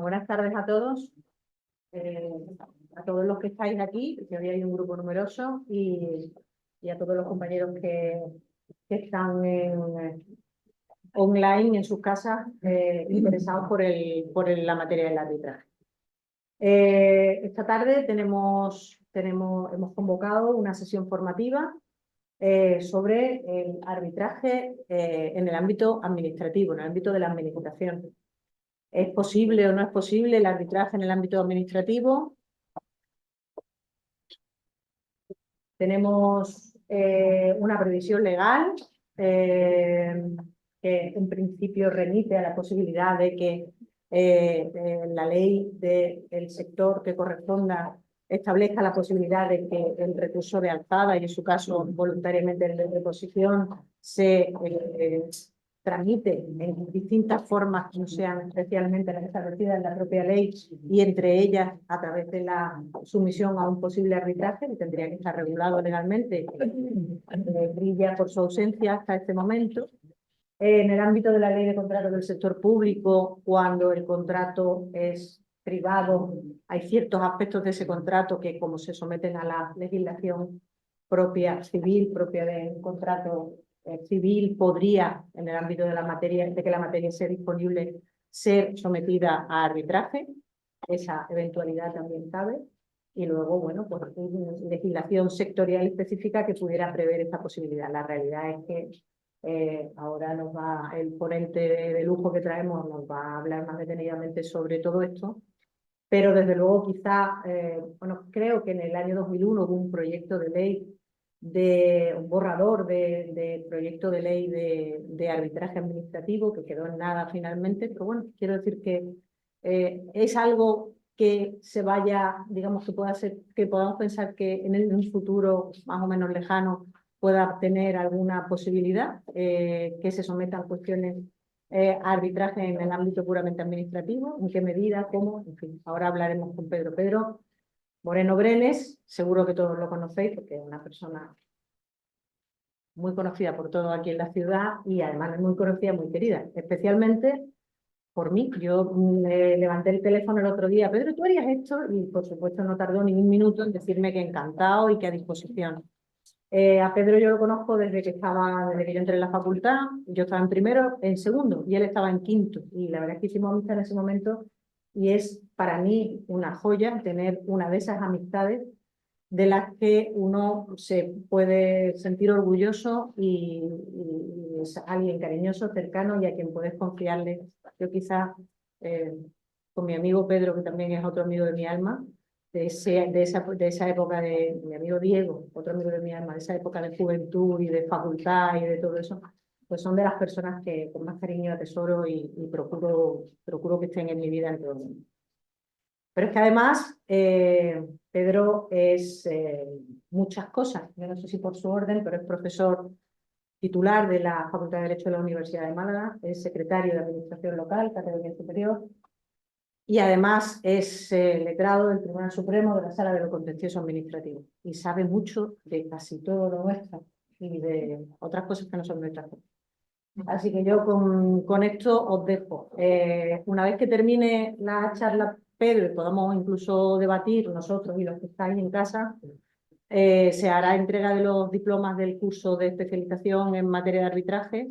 buenas tardes a todos, a todos los que estáis aquí, que hoy hay un grupo numeroso, y a todos los compañeros que están online en sus casas interesados por la materia del arbitraje. Esta tarde hemos convocado una sesión formativa sobre el arbitraje en el ámbito administrativo, en el ámbito de la administración. ¿Es posible o no es posible el arbitraje en el ámbito administrativo? Tenemos una previsión legal que en principio remite a la posibilidad de que la ley del sector que corresponda establezca la posibilidad de que el recurso de alzada y en su caso voluntariamente el de reposición se tramite en distintas formas que no sean especialmente las establecidas en la propia ley y entre ellas a través de la sumisión a un posible arbitraje que tendría que estar regulado legalmente, brilla por su ausencia hasta este momento. En el ámbito de la ley de contratos del sector público, cuando el contrato es privado, hay ciertos aspectos de ese contrato que, como se someten a la legislación propia civil, propia de un contrato civil, podría, en el ámbito de la materia, de que la materia sea disponible, ser sometida a arbitraje. Esa eventualidad también cabe. Y luego, bueno, pues legislación sectorial específica que pudiera prever esta posibilidad. La realidad es que ahora el ponente de lujo que traemos nos va a hablar más detenidamente sobre todo esto, pero desde luego quizá, bueno, creo que en el año 2001 hubo un proyecto de ley, un borrador de proyecto de ley de arbitraje administrativo que quedó en nada finalmente, pero bueno, quiero decir que es algo que se vaya, digamos, que podamos pensar que en un futuro más o menos lejano pueda tener alguna posibilidad, que se sometan cuestiones a arbitraje en el ámbito puramente administrativo, en qué medida, cómo, en fin, ahora hablaremos con Pedro. Pedro Moreno Brenes, seguro que todos lo conocéis porque es una persona muy conocida por todos aquí en la ciudad y además es muy conocida, muy querida, especialmente por mí. Yo levanté el teléfono el otro día, Pedro, ¿tú harías esto? Y por supuesto no tardó ni un minuto en decirme que encantado y que a disposición. A Pedro yo lo conozco desde que yo entré en la facultad. Yo estaba en primero, en segundo y él estaba en quinto. Y la verdad es que hicimos amistad en ese momento y es para mí una joya tener una de esas amistades de las que uno se puede sentir orgulloso y es alguien cariñoso, cercano y a quien puedes confiarle. Yo quizás con mi amigo Pedro, que también es otro amigo de mi alma, de esa época de mi amigo Diego, otro amigo de mi alma, de esa época de juventud y de facultad y de todo eso, pues son de las personas que con más cariño atesoro y procuro que estén en mi vida en todo el mundo. Pero es que además Pedro es muchas cosas. Yo no sé si por su orden, pero es profesor titular de la Facultad de Derecho de la Universidad de Málaga, es secretario de Administración Local, Categoría Superior, y además es letrado del Tribunal Supremo de la Sala de lo Contencioso Administrativo y sabe mucho de casi todo lo nuestro y de otras cosas que no son nuestras. Así que yo con esto os dejo. Una vez que termine la charla Pedro y podamos incluso debatir nosotros y los que estáis en casa, se hará entrega de los diplomas del curso de especialización en materia de arbitraje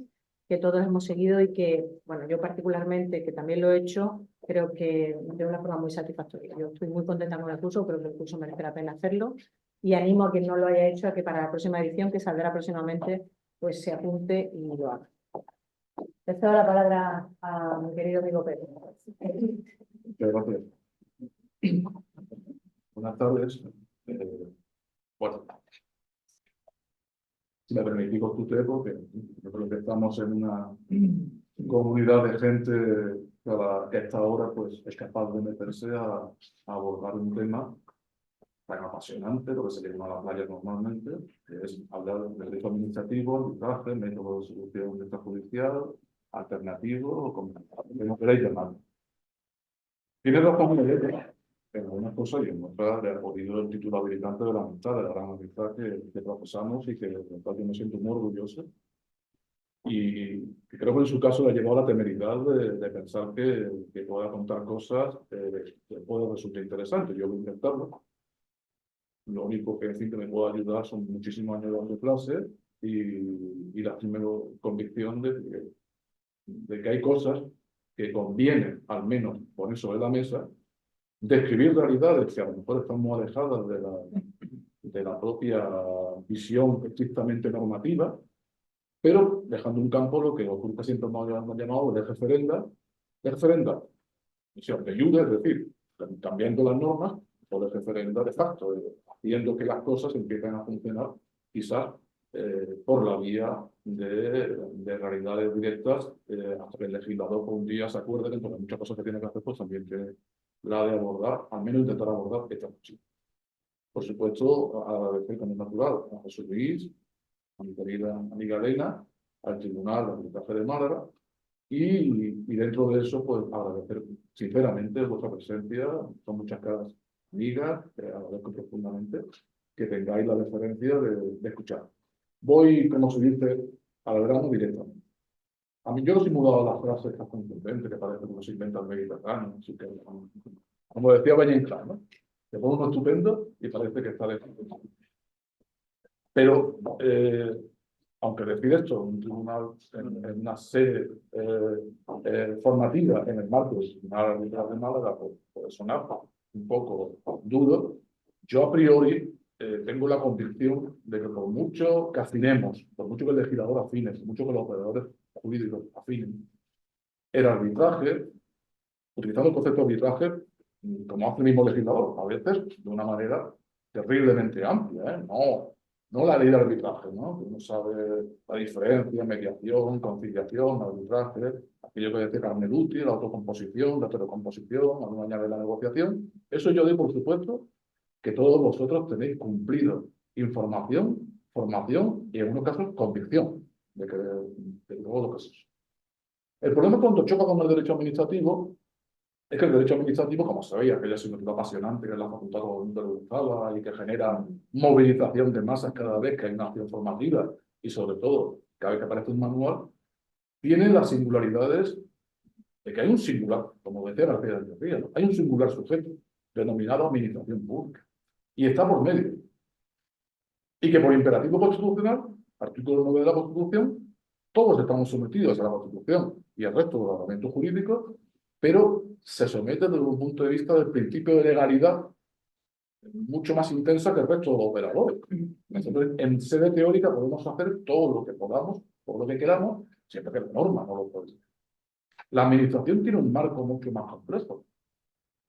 que todos hemos seguido y que, bueno, yo particularmente, que también lo he hecho, creo que de una forma muy satisfactoria. Yo estoy muy contenta con el curso, creo que el curso merece la pena hacerlo y animo a quien no lo haya hecho a que para la próxima edición, que saldrá próximamente, pues se apunte y lo haga. Le cedo la palabra a mi querido amigo Pedro. Muchas gracias. Buenas tardes. Bueno, si me permitís con usted, porque yo creo que estamos en una comunidad de gente que a esta hora pues, es capaz de meterse a abordar un tema tan apasionante, lo que se llama la playa normalmente, que es hablar de derecho administrativo, arbitraje, método de solución extrajudicial, alternativo, o como queráis llamarlo. Tiene razón en algunas cosas y en otras le ha podido el título habilitante de la amistad, de la gran amistad que profesamos y que de verdad yo me siento muy orgulloso Y creo que en su caso le ha llevado la temeridad de pensar que pueda contar cosas que puede resultar interesantes. Yo voy a intentarlo. Lo único que, en fin, que me puede ayudar son muchísimos años dando clases y la primera convicción de que hay cosas que conviene, al menos, poner sobre la mesa, describir realidades que a lo mejor están muy alejadas de la propia visión estrictamente normativa, pero dejando un campo lo que ocurre siempre hemos llamado de referenda. De referenda, misión de ayuda, es decir, cambiando las normas, o de referenda de facto, haciendo que las cosas empiecen a funcionar, quizás por la vía de realidades directas, hasta que el legislador por un día se acuerde que entre las muchas cosas que tiene que hacer, pues también tiene la de abordar, al menos intentar abordar esta cuestión. Por supuesto, agradecer como natural a José Luis, a mi querida amiga Elena, al Tribunal de Arbitraje de Málaga, y dentro de eso, pues agradecer sinceramente vuestra presencia. Son muchas caras amigas, agradezco profundamente que tengáis la deferencia de escuchar. Voy, como se dice, al grano directamente. A mí yo no he mudado las frases estas contundentes que parece que se inventa el Mediterráneo, así que, como decía Valle Inclán, ¿no? Te pongo uno estupendo y parece que está de... Pero aunque decir esto en un tribunal, en una sede formativa en el marco del Tribunal Arbitral de Málaga, puede sonar un poco duro, yo a priori tengo la convicción de que por mucho que afinemos, por mucho que el legislador afine, por mucho que los operadores jurídicos afinen, el arbitraje, utilizando el concepto de arbitraje, como hace el mismo legislador, a veces de una manera terriblemente amplia, no la ley de arbitraje, ¿no? Uno sabe la diferencia, mediación, conciliación, arbitraje, aquello que decía Carmeluti, la autocomposición, la heterocomposición, alguna añade la negociación. Eso yo doy por supuesto que todos vosotros tenéis cumplido información, formación y en algunos casos convicción de todo lo que es eso. El problema cuando choca con el derecho administrativo es que el derecho administrativo, como sabéis, aquella asignatura apasionante que es la facultad que todo el mundo le gustaba y que genera movilización de masas cada vez que hay una acción formativa y sobre todo cada vez que aparece un manual, tiene las singularidades de que hay un singular, como decía García del Río, hay un singular sujeto denominado administración pública y está por medio. Y que por imperativo constitucional, artículo 9 de la Constitución, todos estamos sometidos a la Constitución y al resto de los ordenamientos jurídicos, pero se somete desde un punto de vista del principio de legalidad mucho más intensa que el resto de los operadores. Entonces, en sede teórica podemos hacer todo lo que podamos, todo lo que queramos, siempre que la norma no lo puede. La administración tiene un marco mucho más complejo.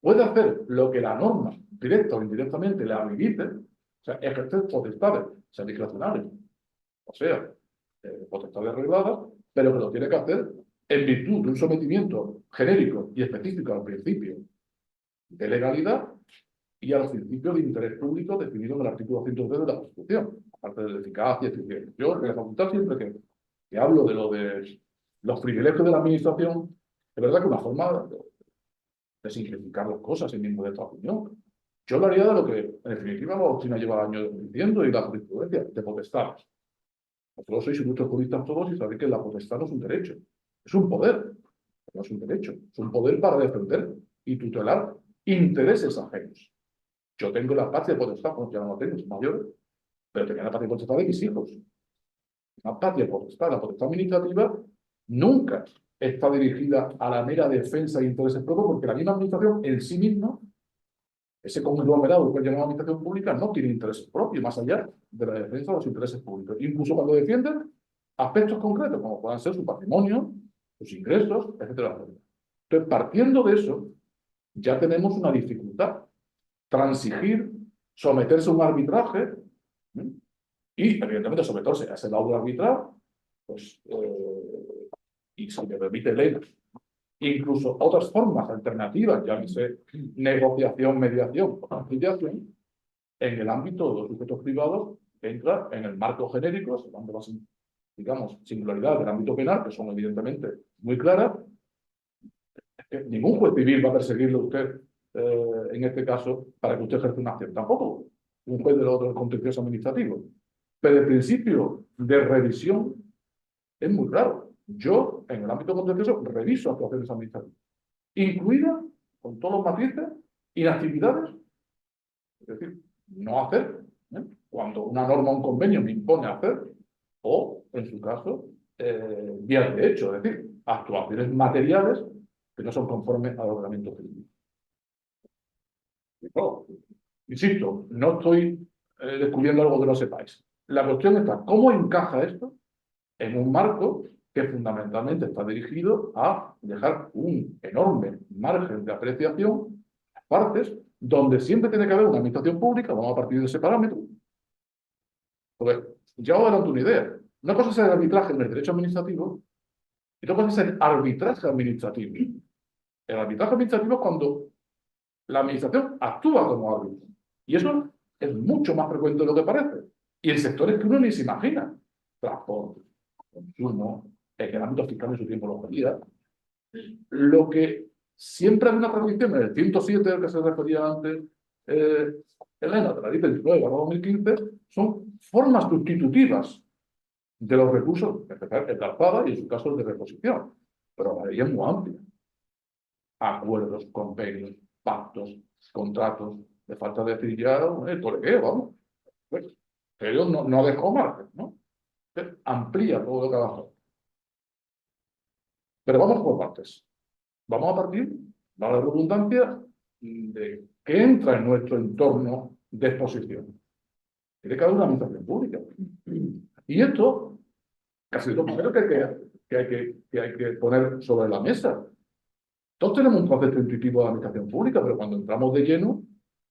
Puede hacer lo que la norma, directa o indirectamente, le habilite, o sea, ejercer potestades, sean discrecionales, o sea, potestades regladas, pero que lo tiene que hacer en virtud de un sometimiento genérico y específico al principio de legalidad y a los principios de interés público definidos en el artículo 103 de la Constitución, aparte de la eficacia y eficiencia. Yo, en la facultad, siempre que hablo de los privilegios de la administración, es verdad que una forma de simplificar las cosas, sin ninguna de esta opinión. Yo hablaría de lo que, en definitiva, la doctrina lleva años diciendo y la jurisprudencia, de potestades. Vosotros sois ilustres juristas todos y sabéis que la potestad no es un derecho, es un poder, no es un derecho, es un poder para defender y tutelar intereses ajenos. Yo tengo la patria potestad, pues ya no la tengo, es mayor, pero tenía la patria potestad de mis hijos. La patria potestad, la potestad administrativa, nunca está dirigida a la mera defensa de intereses propios, porque la misma administración en sí misma, ese conglomerado que llamamos administración pública, no tiene intereses propios, más allá de la defensa de los intereses públicos. Incluso cuando defienden aspectos concretos, como puedan ser su patrimonio, sus ingresos, etcétera. Entonces, partiendo de eso, ya tenemos una dificultad. Transigir, someterse a un arbitraje, y, evidentemente, someterse a ese laudo arbitral, pues, y si me permite leer, incluso otras formas alternativas, llámese negociación, mediación o conciliación, en el ámbito de los sujetos privados, entra en el marco genérico, según las, digamos, singularidades del ámbito penal, que son evidentemente muy claras. Ningún juez civil va a perseguirle a usted, en este caso, para que usted ejerza una acción. Tampoco un juez del otro contencioso administrativo. Pero el principio de revisión es muy claro. Yo, en el ámbito contencioso, reviso actuaciones administrativas, incluidas, con todos los matices, inactividades, es decir, no hacer, cuando una norma o un convenio me impone hacer, o, en su caso, vías de hecho, es decir, actuaciones materiales que no son conformes al ordenamiento jurídico. No, insisto, no estoy descubriendo algo que no sepáis. La cuestión está, ¿cómo encaja esto en un marco que fundamentalmente está dirigido a dejar un enorme margen de apreciación a partes donde siempre tiene que haber una administración pública? Vamos a partir de ese parámetro. Porque ya os adelanto una idea. Una cosa es el arbitraje en el derecho administrativo y otra cosa es el arbitraje administrativo. El arbitraje administrativo es cuando la administración actúa como árbitro. Y eso es mucho más frecuente de lo que parece. Y en sectores que uno ni se imagina. Transporte, consumo, en el ámbito fiscal en su tiempo lo pedía. Lo que siempre hay una tradición en el 107 al que se refería antes Elena, de la ley 29/2015, son formas sustitutivas de los recursos, el de alzada y en su caso el de reposición. Pero la ley es muy amplia. Acuerdos, convenios, pactos, contratos, de falta de decir ya el colegueo, vamos. Pues, pero no dejó margen, ¿no? Amplía todo lo que abajo. Pero vamos por partes. Vamos a partir, vale la redundancia, de qué entra en nuestro entorno de exposición. Tiene que haber una administración pública. Y esto, casi lo primero que hay que poner sobre la mesa. Todos tenemos un concepto intuitivo de administración pública, pero cuando entramos de lleno,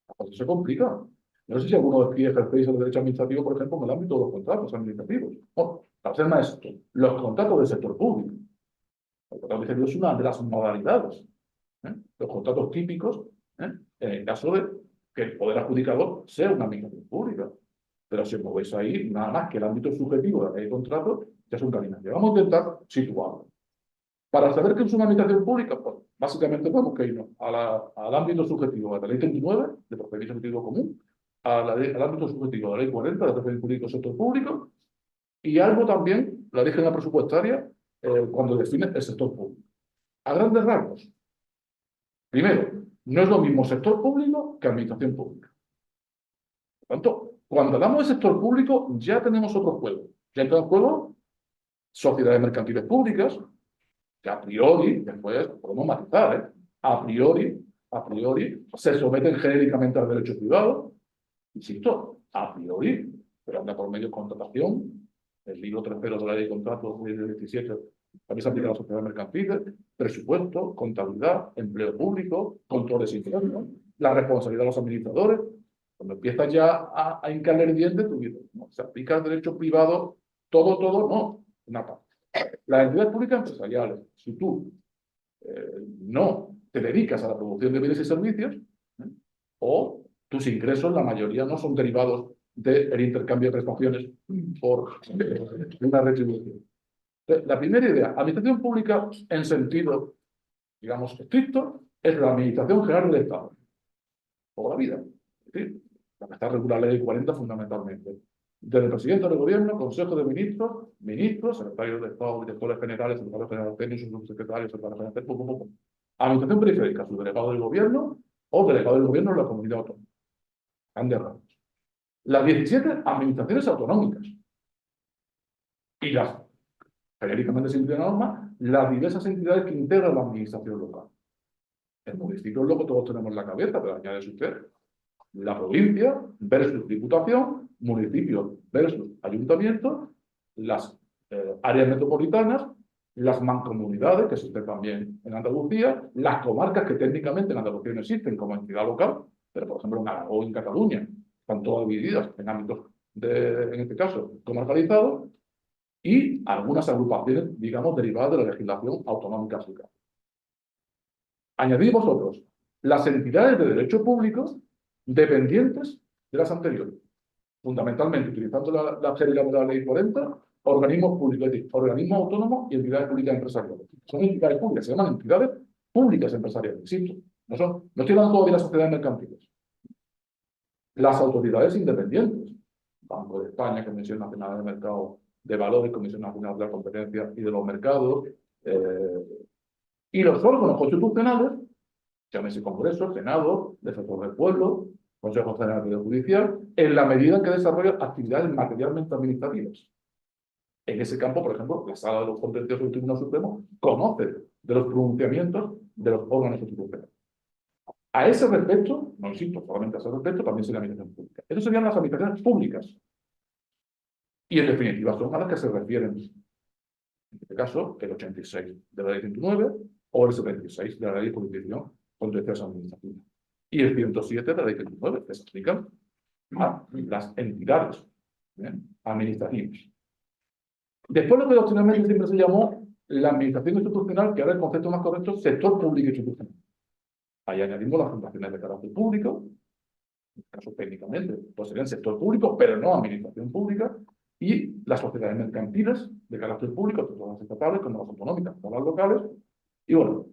la cosa se complica. No sé si alguno de aquí ejercéis el derecho administrativo, por ejemplo, en el ámbito de los contratos administrativos. Bueno, para ser maestro, los contratos del sector público. El contrato administrativo es una de las modalidades. Los contratos típicos, en el caso de que el poder adjudicador sea una administración pública. Pero si os movéis ahí, nada más que el ámbito subjetivo de la ley de contratos, ya es un gabinete. Vamos a intentar situarlo. Para saber qué es una administración pública, pues básicamente tenemos que irnos al ámbito subjetivo de la ley 39, de procedimiento administrativo común, al ámbito subjetivo de la ley 40, de procedimiento jurídico del sector público, y algo también, la ley general presupuestaria, cuando define el sector público. A grandes rasgos. Primero, no es lo mismo sector público que administración pública. Por tanto, cuando hablamos de sector público, ya tenemos otro juego. Ya entra en juego sociedades mercantiles públicas, que a priori, después podemos matizar, a priori, se someten genéricamente al derecho privado, insisto, a priori, pero anda por medio de contratación, el libro tercero de la ley de contratos del 17 también se aplica a las sociedades mercantiles, presupuesto, contabilidad, empleo público, controles internos, la responsabilidad de los administradores. Cuando empiezas ya a hincarle el diente, tú dices, no, se aplica el derecho privado, todo, no, una parte. Las entidades públicas empresariales, si tú no te dedicas a la producción de bienes y servicios, o tus ingresos, la mayoría no son derivados del intercambio de prestaciones por una retribución. Entonces, la primera idea, administración pública en sentido, digamos, estricto, es la administración general del Estado, toda la vida. Es decir, la que está regulada la ley 40 fundamentalmente. Desde el presidente del gobierno, consejo de ministros, secretarios de Estado, directores generales, secretarios generales técnicos, subsecretarios, secretarios generales, administración periférica, su delegado del gobierno o delegado del gobierno en la comunidad autónoma. Grandes rasgos. Las 17 administraciones autonómicas. Y las, genéricamente sin norma, las diversas entidades que integran la administración local. El municipio luego todos tenemos en la cabeza, pero añade usted. La provincia versus diputación, municipio versus ayuntamiento, las áreas metropolitanas, las mancomunidades, que existen también en Andalucía, las comarcas que técnicamente en Andalucía no existen como entidad local, pero por ejemplo en Aragón o en Cataluña están todas divididas en ámbitos, en este caso, comarcalizados, y algunas agrupaciones, digamos, derivadas de la legislación autonómica local. Añadid vosotros las entidades de derecho público dependientes de las anteriores, fundamentalmente utilizando la género de la ley 40, organismos públicos, es decir, organismos autónomos y entidades públicas empresariales. Son entidades públicas, se llaman entidades públicas empresariales, insisto. No estoy hablando todavía de las sociedades mercantiles. Las autoridades independientes, Banco de España, Comisión Nacional del Mercado de Valores, Comisión Nacional de la Competencia y de los Mercados, y los órganos constitucionales, llámese Congreso, Senado, Defensor del Pueblo, Consejo General del Poder Judicial, en la medida en que desarrollan actividades materialmente administrativas. En ese campo, por ejemplo, la Sala de los Contenciosos del Tribunal Supremo conoce de los pronunciamientos de los órganos constitucionales. A ese respecto, no insisto, solamente a ese respecto, también sería la administración pública. Esas serían las administraciones públicas. Y en definitiva son a las que se refieren, en este caso, el 86 de la Ley 109 o el 76 de la Ley de Jurisdicción Contenciosa Administrativa. Y el 107 de la Ley 109, que se aplican a las entidades administrativas. Después lo que doctrinalmente siempre se llamó la administración institucional, que ahora el concepto más correcto es sector público institucional. Ahí añadimos las fundaciones de carácter público, en este caso técnicamente, pues serían sector público, pero no administración pública, y las sociedades mercantiles de carácter público, tanto las estatales como las autonómicas, como las locales, y bueno,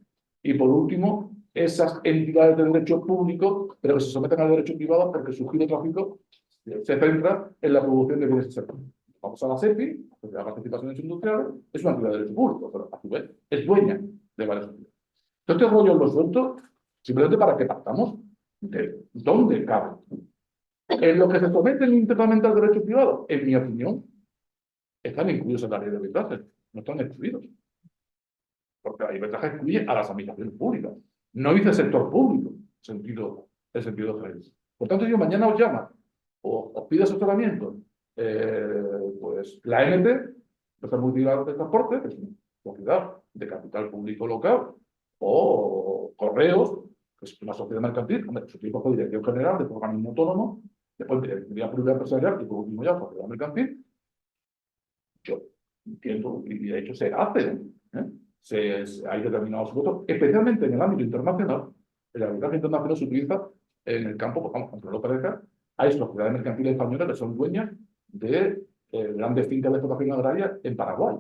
y por último, esas entidades de derecho público, pero que se someten al derecho privado porque su giro tráfico se centra en la producción de bienes y servicios. Vamos a la SEPI, la participaciones industriales, es una entidad de derecho público, pero a su vez es dueña de varias entidades. Entonces, este rollo lo suelto simplemente para que partamos de dónde cabe. En lo que se someten internamente al derecho privado, en mi opinión, están incluidos en la ley de arbitraje, no están excluidos. Porque la ley de arbitraje excluye a las administraciones públicas. No dice sector público, el sentido general. Por tanto, yo mañana os llamo o os pido asesoramiento, pues la AMT, Empresa Multinacional de Transporte, que es una sociedad de capital público local, o Correos, que es una sociedad mercantil, su tipo de dirección general, de organismo autónomo, después dirección pública empresarial y por último ya sociedad mercantil. Yo entiendo, y de hecho se hace, hay determinados votos, especialmente en el ámbito internacional. El arbitraje internacional se utiliza en el campo, pues vamos, aunque no lo parezca, hay sociedades mercantiles españolas que son dueñas de grandes fincas de explotación agraria en Paraguay.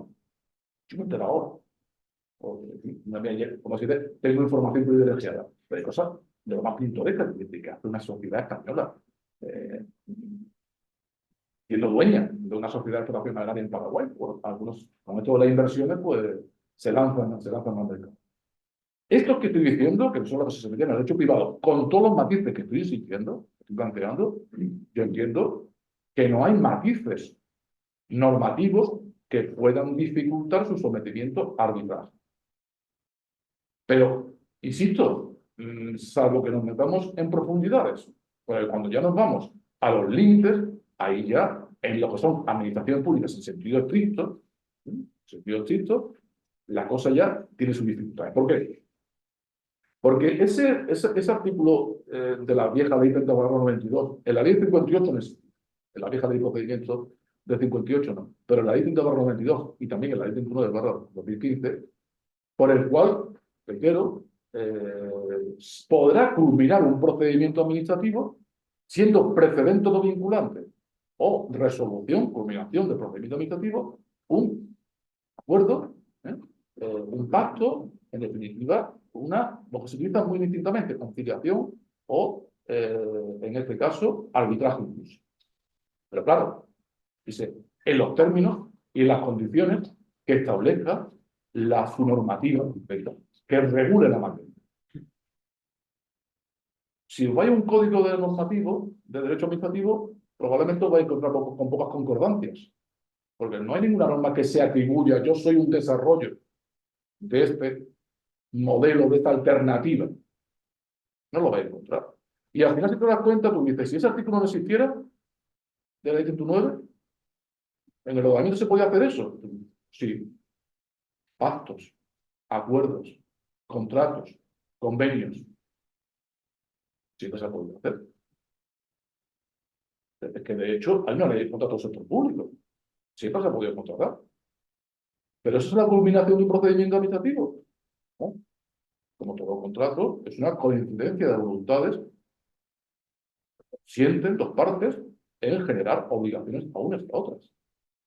Yo me entero ahora. Como si tengo información privilegiada. Pero hay cosas de lo más pintorescas que hace una sociedad española. Siendo dueña de una sociedad de explotación agraria en Paraguay. Por algunos, con esto de las inversiones, pues se lanzan al mercado. Esto que estoy diciendo, que son las que se meten en el derecho privado, con todos los matices que estoy insistiendo, estoy planteando, yo entiendo que no hay matices normativos que puedan dificultar su sometimiento a arbitraje. Pero, insisto, salvo que nos metamos en profundidades, porque cuando ya nos vamos a los límites, ahí ya, en lo que son administraciones públicas en sentido estricto, la cosa ya tiene sus dificultades. ¿Por qué? Porque ese artículo de la vieja ley 30/92, en la ley 58 no existe, en la vieja ley de procedimiento de 58 no, pero en la ley 30/92 y también en la ley 39/2015, por el cual, reitero, podrá culminar un procedimiento administrativo siendo precedente no vinculante o resolución, culminación del procedimiento administrativo, un acuerdo, un pacto, en definitiva, lo que se utiliza muy distintamente, conciliación o, en este caso, arbitraje incluso. Pero claro, dice, en los términos y en las condiciones que establezca su normativa que regule la materia. Si os vais a un código de normativo, de derecho administrativo, probablemente os vais a encontrar con pocas concordancias, porque no hay ninguna norma que se atribuya, yo soy un desarrollo de este modelo, de esta alternativa. No lo vais a encontrar. Y al final, si te das cuenta, tú dices, si ese artículo no existiera, de la ley 109, ¿en el ordenamiento se podía hacer eso? Sí. Pactos, acuerdos, contratos, convenios. Sí que se ha podido hacer. Es que, de hecho, hay una ley de contrato del sector público. Siempre se ha podido contratar. Pero eso es la culminación de un procedimiento administrativo, ¿no? Como todo contrato, es una coincidencia de voluntades. Sienten dos partes en generar obligaciones a unas y a otras.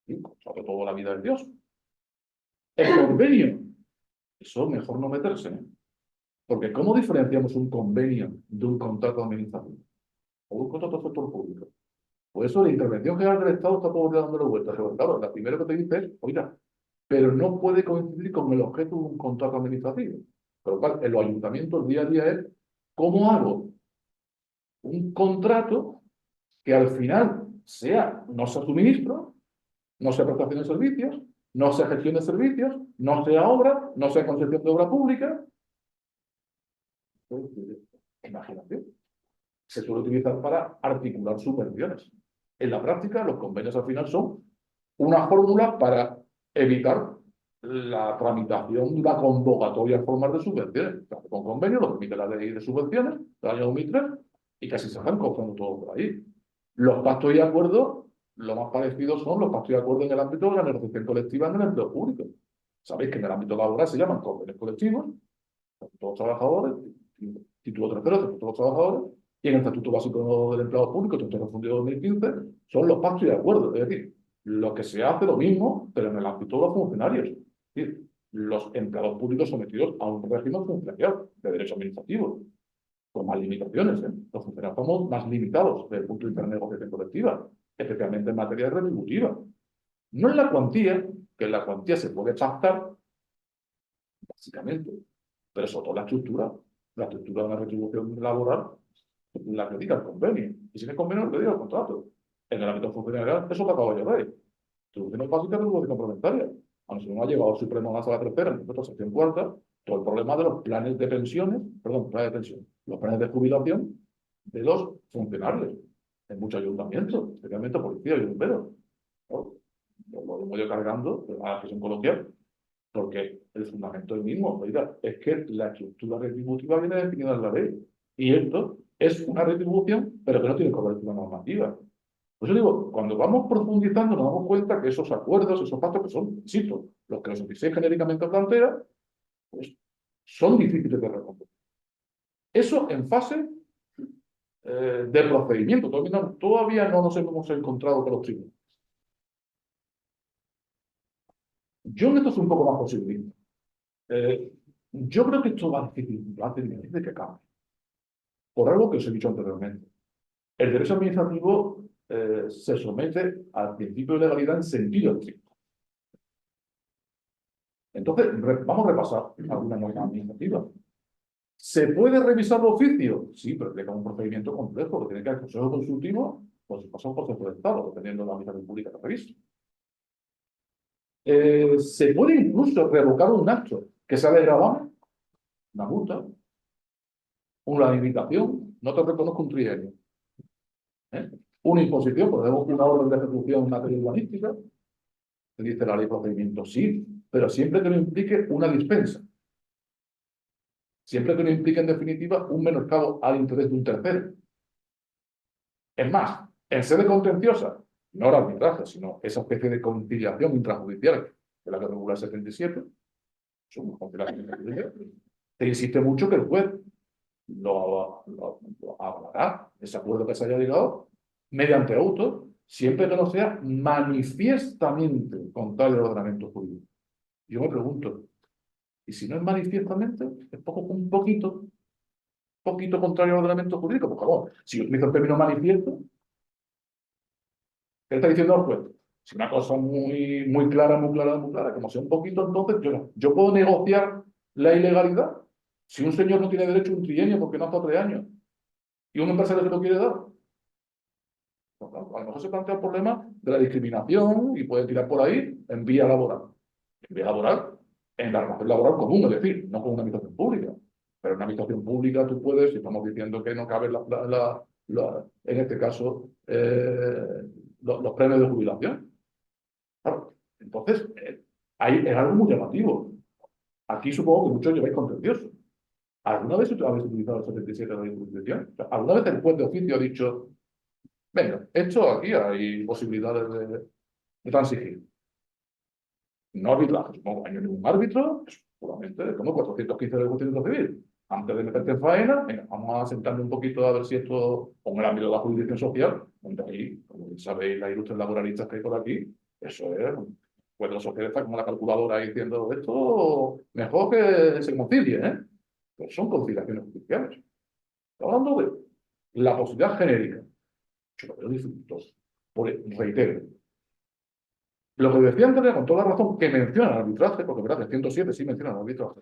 ¿Sí? Sobre todo la vida de Dios. El convenio. Eso mejor no meterse, ¿eh? Porque ¿cómo diferenciamos un convenio de un contrato administrativo? O un contrato del sector público. Por eso la intervención general del Estado está todo el día dándole vueltas. Pero claro, la primera que te dice es, oiga, pero no puede coincidir con el objeto de un contrato administrativo. Pero claro, en los ayuntamientos el día a día es, ¿cómo hago un contrato que al final no sea suministro, no sea prestación de servicios, no sea gestión de servicios, no sea obra, no sea concesión de obra pública? Imaginación. Se suele utilizar para articular subvenciones. En la práctica, los convenios al final son una fórmula para evitar la tramitación de una convocatoria formal de subvenciones. Con convenio lo permite la ley de subvenciones del año 2003 y casi se van cogiendo todo por ahí. Los pactos y acuerdos, lo más parecido son los pactos y acuerdos en el ámbito de la negociación colectiva en el empleo público. Sabéis que en el ámbito laboral se llaman convenios colectivos, todos los trabajadores, título tercero, todos los trabajadores, y en el Estatuto Básico del Empleado Público, texto refundido de 2015, son los pactos y acuerdos. Es decir, lo que se hace lo mismo, pero en el ámbito de los funcionarios. Es decir, los empleados públicos sometidos a un régimen funcionarial de derecho administrativo, con más limitaciones. Los funcionarios somos más limitados desde el punto de vista de la negociación colectiva, especialmente en materia retributiva. No en la cuantía, que en la cuantía se puede pactar, básicamente, pero sobre todo la estructura de una retribución laboral, la que diga el convenio. Y si no es convenio, lo que diga el contrato. En el ámbito funcionarial, eso que acabo de ver. Retribuciones básicas y retribución complementaria. A nosotros nos ha llevado el Supremo a la sala tercera, en nuestra sección cuarta, todo el problema de los planes de pensiones, perdón, planes de pensión, los planes de jubilación de los funcionarios en muchos ayuntamientos, especialmente policía y bomberos. ¿No? Lo hemos ido cargando, de la gestión coloquial, porque el fundamento es el mismo. Oiga, es que la estructura retributiva viene definida en la ley. Y esto es una retribución, pero que no tiene cobertura normativa. Por eso digo, cuando vamos profundizando nos damos cuenta que esos acuerdos, esos pactos que son, insisto, los que los 86 genéricamente plantea, pues son difíciles de reconocer. Eso en fase de procedimiento. Todavía no nos hemos encontrado con los tribunales. Yo en esto soy un poco más posibilista. Yo creo que esto va a difícil de que cambie. Por algo que os he dicho anteriormente. El derecho administrativo se somete al principio de legalidad en sentido estricto. Entonces, vamos a repasar alguna norma administrativa. ¿Se puede revisar de oficio? Sí, pero tiene que haber un procedimiento complejo, lo tiene que haber consejo consultivo, o si pasa un consejo de Estado, dependiendo de la administración pública que revise. ¿Se puede incluso revocar un acto que sea de gravamen? Una multa, una limitación, no te reconozco un trienio. Una imposición, por ejemplo, una orden de ejecución en materia urbanística, que dice la ley de procedimiento, sí, pero siempre que no implique una dispensa. Siempre que no implique, en definitiva, un menoscabo al interés de un tercero. Es más, en sede contenciosa, no el arbitraje, sino esa especie de conciliación intrajudicial de la que regula el 77, son conciliaciones intrajudiciales, te insiste mucho que el juez lo avalará, ese acuerdo que se haya llegado, mediante auto, siempre que no sea manifiestamente contrario al ordenamiento jurídico. Yo me pregunto, ¿y si no es manifiestamente? Es un poquito contrario al ordenamiento jurídico. Por favor, si yo utilizo el término manifiesto, ¿qué está diciendo el juez? Si una cosa muy clara, como sea un poquito, entonces yo puedo negociar la ilegalidad. Si un señor no tiene derecho a un trienio porque no ha estado 3 años y un empresario se lo quiere dar, pues, a lo mejor se plantea el problema de la discriminación y puede tirar por ahí en vía laboral. En vía laboral, en la relación laboral común, es decir, no con una administración pública. Pero en una administración pública tú puedes, si estamos diciendo que no cabe en este caso, los premios de jubilación. Claro, entonces, es algo muy llamativo. Aquí supongo que muchos lleváis contencioso. ¿Alguna vez habéis utilizado el 77 de la jurisdicción? O sea, ¿alguna vez el juez de oficio ha dicho, venga, esto aquí hay posibilidades de transigir? No arbitraje, supongo que no hay ningún árbitro, puramente como 415 del Constitución Civil. Antes de meterte en faena, venga, vamos a sentarnos un poquito a ver si esto, con el ámbito de la jurisdicción social, donde ahí, como sabéis, las ilustres laboralistas que hay por aquí, eso es, pues la sociedad está como la calculadora ahí diciendo, esto mejor que se concilie, ¿eh? Pues son conciliaciones judiciales. Estoy hablando de la posibilidad genérica. Yo lo veo dificultoso. Reitero. Lo que decía Andrea, con toda la razón, que menciona el arbitraje, porque verdad, el 107 sí menciona el arbitraje.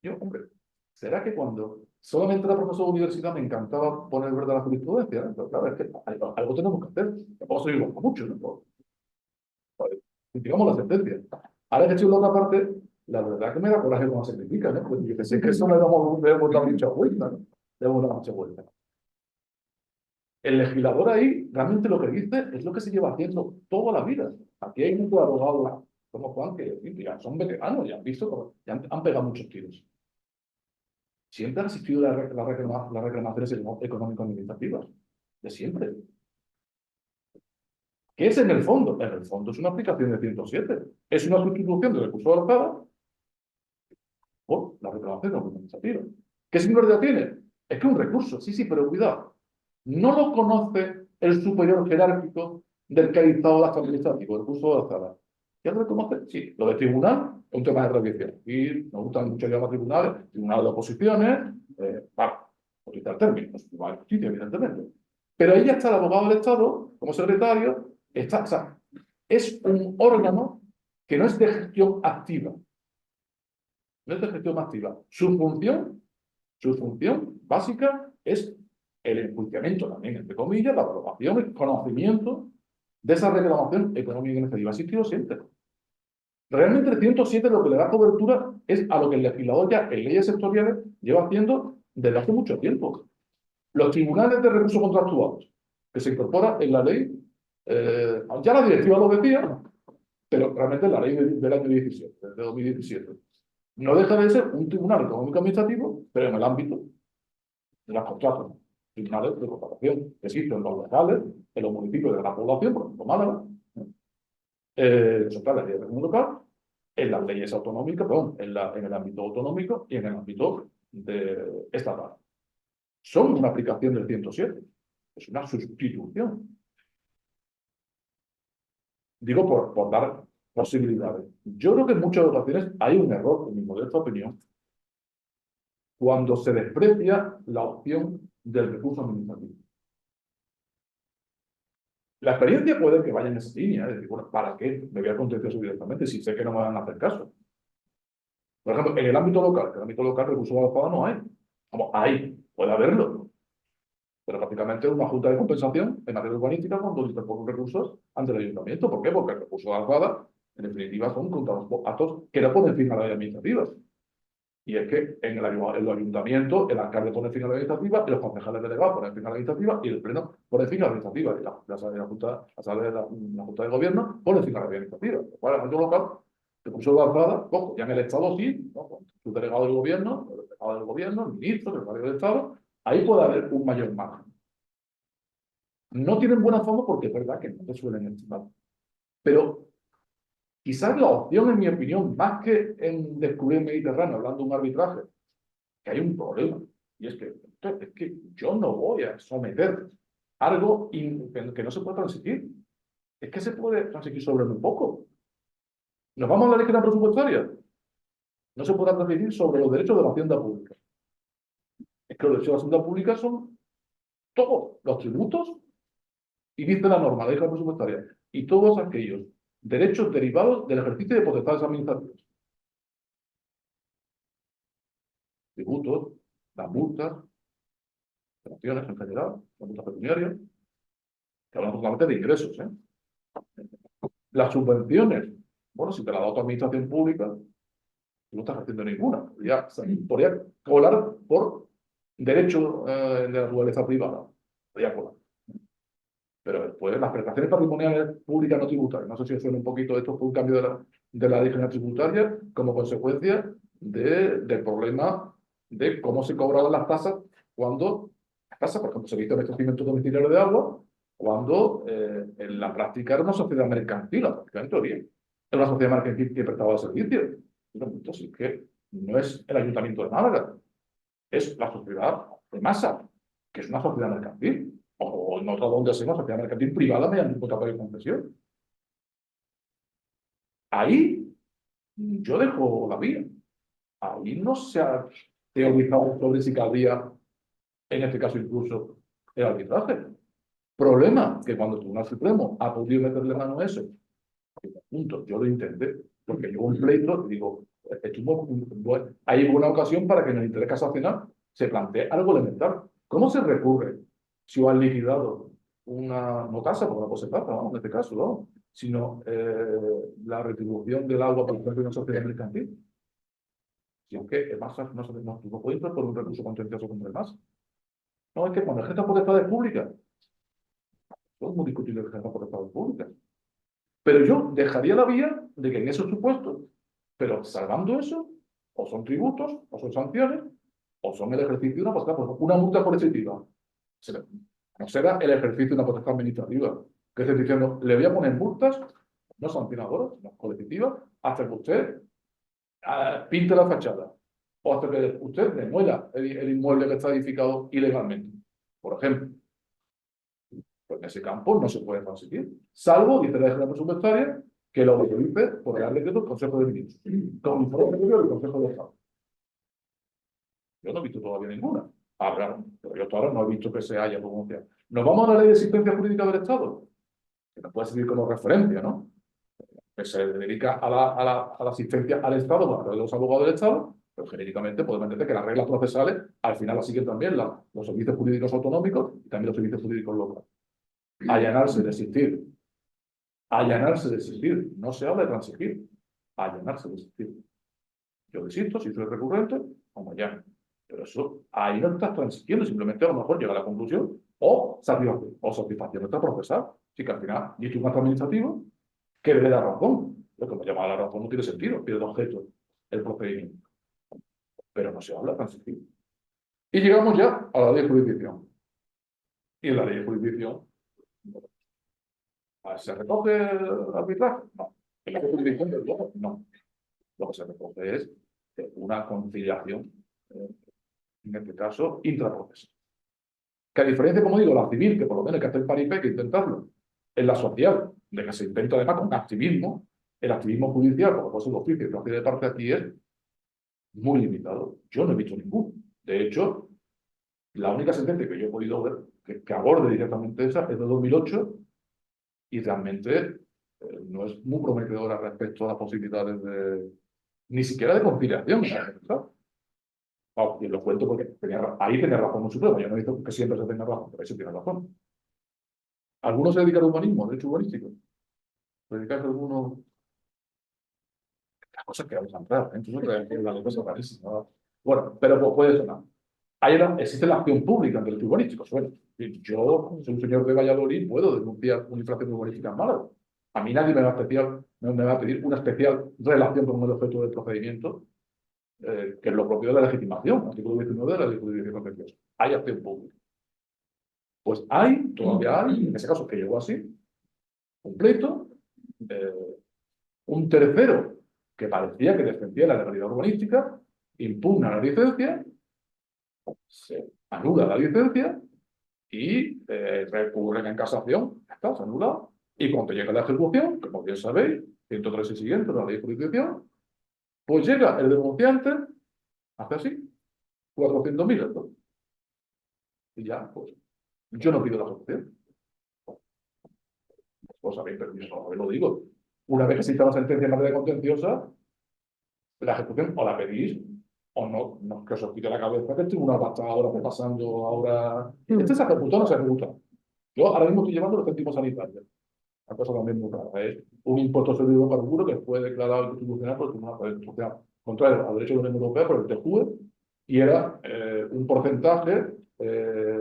Yo, hombre, ¿será que cuando solamente era profesor de universidad me encantaba poner verdad la jurisprudencia? Pero claro, es que algo tenemos que hacer. Tampoco soy igual mucho, ¿no? Digamos la sentencia. Ahora que estoy en la otra parte, la verdad que me da coraje cómo se critica, ¿no? Pues yo pensé que eso le damos dar mucha vuelta, ¿no? Le damos mucha vuelta. El legislador ahí realmente lo que dice es lo que se lleva haciendo toda la vida. Aquí hay muchos abogados como Juan que ya son veteranos, ya han visto, ya han pegado muchos tiros. Siempre han existido las reclamaciones económico-administrativas, de siempre. ¿Qué es en el fondo? En el fondo es una aplicación de 107. Es una sustitución del recurso de alzada por la reclamación administrativa. ¿Qué singularidad tiene? Es que un recurso, sí, pero cuidado. No lo conoce el superior jerárquico del que ha dictado el acto administrativo, el recurso de alzada. ¿Ya lo reconoce? Sí. Lo de tribunal es un tema de revisión. Y nos gustan mucho llamar tribunales, tribunal de oposiciones, para utilizar términos, tribunal de justicia, evidentemente. Pero ahí ya está el abogado del Estado, como secretario, o sea, es un órgano que no es de gestión activa. No es de gestión activa. Su función básica es el enjuiciamiento también, entre comillas, la aprobación, el conocimiento de esa reclamación económica y administrativa. Ha existido siempre. Realmente el 107 lo que le da cobertura es a lo que el legislador ya en leyes sectoriales lleva haciendo desde hace mucho tiempo. Los tribunales de recursos contractuales, que se incorpora en la ley, ya la directiva lo decía, pero realmente en la ley del año 17, de 2017. No deja de ser un tribunal económico administrativo, pero en el ámbito de las contratas. Tribunales de contratación que existen en los locales, en los municipios de la población, por ejemplo, Málaga, son las leyes del mundo local, en las leyes autonómicas, perdón, en el ámbito autonómico y en el ámbito estatal. Son una aplicación del 107. Es una sustitución. Digo por dar posibilidades. Yo creo que en muchas ocasiones hay un error, en mi modesta opinión, cuando se desprecia la opción del recurso administrativo. La experiencia puede que vaya en esa línea, es decir, bueno, ¿para qué me voy a contencioso directamente si sé que no me van a hacer caso? Por ejemplo, en el ámbito local, recursos de alzada no hay. Como hay, puede haberlo, pero prácticamente es una junta de compensación en materia urbanística cuando interpongo recursos ante el ayuntamiento. ¿Por qué? Porque el recurso de alzada, en definitiva, son contra los actos que no ponen fin a las administrativas. Y es que en el ayuntamiento el alcalde pone fin a la administrativa, y los concejales delegados ponen fin a la administrativa y el pleno pone fin a la administrativa. Y la Junta de Gobierno pone fin a la administrativa. Bueno, en el ámbito local, el curso de alzada, ojo, ya en el Estado sí, ¿no? Con su delegado del Gobierno, el ministro, el secretario del Estado, ahí puede haber un mayor margen. No tienen buena fama porque es verdad que no te suelen estimar. Pero quizás la opción, en mi opinión, más que en descubrir el Mediterráneo, hablando de un arbitraje, que hay un problema. Y es que yo no voy a someter algo que no se puede transigir. Es que se puede transigir sobre muy poco. ¿Nos vamos a la ley general presupuestaria? No se podrá transigir sobre los derechos de la hacienda pública. Es que los derechos de la hacienda pública son todos los tributos, y dice la norma, la ley general presupuestaria, y todos aquellos derechos derivados del ejercicio de potestades administrativas. Tributos, las multas, operaciones en general, las multas pecuniarias, que hablamos solamente de ingresos, ¿eh? Las subvenciones, bueno, si te la da tu administración pública, tú no estás haciendo ninguna. Podría colar por derecho de naturaleza privada. Podría colar. Pero después las prestaciones patrimoniales públicas no tributarias, no sé si suena un poquito, esto fue un cambio de la ley general tributaria como consecuencia del problema de cómo se cobraban las tasas cuando, por ejemplo, se hizo el abastecimiento domiciliario de agua, cuando en la práctica era una sociedad mercantil, en teoría. Era una sociedad mercantil que prestaba servicios. Entonces, que no es el Ayuntamiento de Málaga, es la sociedad de masa, que es una sociedad mercantil. O en otra donde hacemos sociedad mercantil privada mediante un contrato de concesión. Ahí yo dejo la vía. Ahí no se ha teorizado sobre si cabría, en este caso incluso, el arbitraje. Problema, que cuando el Tribunal Supremo ha podido meterle mano a eso, punto, yo lo intenté, porque llegó un pleito y digo, hay buena ocasión para que en el interés casacional se plantee algo elemental. ¿Cómo se recurre si os han liquidado una, no casa, porque no puede ser casa, vamos, en este caso, ¿no? Sino la retribución del agua por ejemplo en una sociedad mercantil? Si es que el MASA no puede entrar por un recurso contencioso contra el MASA. No, es que cuando ejerza potestades públicas, todo es muy discutible que ejerza potestades públicas. Pero yo dejaría la vía de que en esos supuestos, pero salvando eso, o son tributos, o son sanciones, o son el ejercicio de una potestad, por ejemplo, una multa coercitiva. No será el ejercicio de una potestad administrativa. Que estoy diciendo, le voy a poner multas, no sancionadoras, no coercitivas, hasta que usted pinte la fachada, o hasta que usted demuela el inmueble que está edificado ilegalmente. Por ejemplo. Pues en ese campo no se puede transigir, salvo, dice la legislación presupuestaria, que lo autorice por el decreto del Consejo de Ministros, con informe del Consejo de Estado. Yo no he visto todavía ninguna. Habrá, pero yo todavía no he visto que se haya pronunciado. Nos vamos a la ley de asistencia jurídica del Estado, que nos puede servir como referencia, ¿no? Que se dedica a la asistencia al Estado por través de los abogados del Estado, pero genéricamente podemos entender que las reglas procesales al final las siguen también los servicios jurídicos autonómicos y también los servicios jurídicos locales. Allanarse, desistir. Allanarse, desistir. No se habla de transigir. Allanarse, desistir. Yo desisto, si soy recurrente, como allano. Pero eso, ahí no estás transigiendo, simplemente a lo mejor llega a la conclusión o satisfacción está procesal. Así que al final, ni tu acto administrativo que le da razón. Lo que me llama la razón no tiene sentido, pierde objeto el procedimiento. Pero no se habla de transigir. Y llegamos ya a la ley de jurisdicción. Y en la ley de jurisdicción, ¿se recoge el arbitraje? No. ¿En la jurisdicción del todo? No. Lo que se recoge es una conciliación, en este caso, intraprocesal. Que a diferencia, como digo, la civil, que por lo menos hay que hacer paripé, que intentarlo, en la social, de que se intenta además con activismo, el activismo judicial, por lo que los juicios que hace de parte aquí es muy limitado. Yo no he visto ninguno. De hecho, la única sentencia que yo he podido ver que aborde directamente esa es de 2008 y realmente no es muy prometedora respecto a las posibilidades de ni siquiera de conciliación. Y lo cuento porque ahí tenía razón el Supremo. Yo no he dicho que siempre se tenga razón, pero ahí se tiene razón. Algunos se dedican al humanismo, al derecho humanístico. Se dedican a algunos. Las cosas que vamos a entrar, entonces la cosa rarísima. Bueno, pero puede sonar. Existe la acción pública en derecho urbanístico. Bueno, yo, soy un señor de Valladolid, puedo denunciar una infracción urbanística en Málaga. A mí nadie me va a pedir una especial relación con el objeto del procedimiento, que es lo propio de la legitimación, artículo 19 de la ley de jurisdicción contenciosa. Hay acción pública. Pues todavía hay, en ese caso que llegó así, un pleito, un tercero que parecía que defendía la legalidad urbanística, impugna la licencia, se anula la licencia y recurren en casación, está, se anula, y cuando llega la ejecución, como bien sabéis, 103 y siguiente de la ley de jurisdicción, pues llega el denunciante, hace así, 400.000 euros. Y ya, pues, yo no pido la ejecución. Pues habéis perdido, lo digo. Una vez que se está la sentencia en materia contenciosa, la ejecución o la pedís o no que os quite la cabeza que el tribunal va a estar ahora repasando ahora. ¿Este se ejecuta o no se ejecuta? Yo ahora mismo estoy llevando los céntimos sanitarios. Una cosa también muy rara. Es un impuesto sobre hidrocarburo que fue declarado inconstitucional por el Tribunal Constitucional, contrario al derecho de la Unión Europea por el TJUE, y era un porcentaje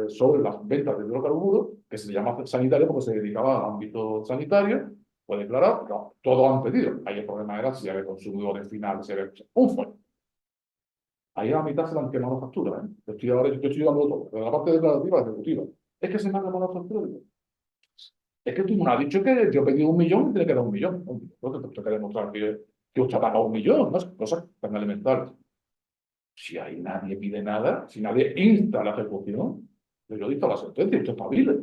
sobre las ventas de hidrocarburos que se llama sanitario porque se dedicaba al ámbito sanitario. Fue declarado, no, todos han pedido. Ahí el problema era si había consumidores finales, si había un fondo. Ahí a la mitad se le han quemado facturas. Yo estoy llevando todo, de la parte declarativa a la ejecutiva. Es que se me han quemado las facturas. Es que tú me has dicho que yo he pedido 1 millón y tiene que dar 1 millón. Entonces te queremos demostrar que usted ha pagado 1 millón, ¿no? Cosas tan elementales. Si ahí nadie pide nada, si nadie insta la ejecución, yo dicto la sentencia, usted espabile.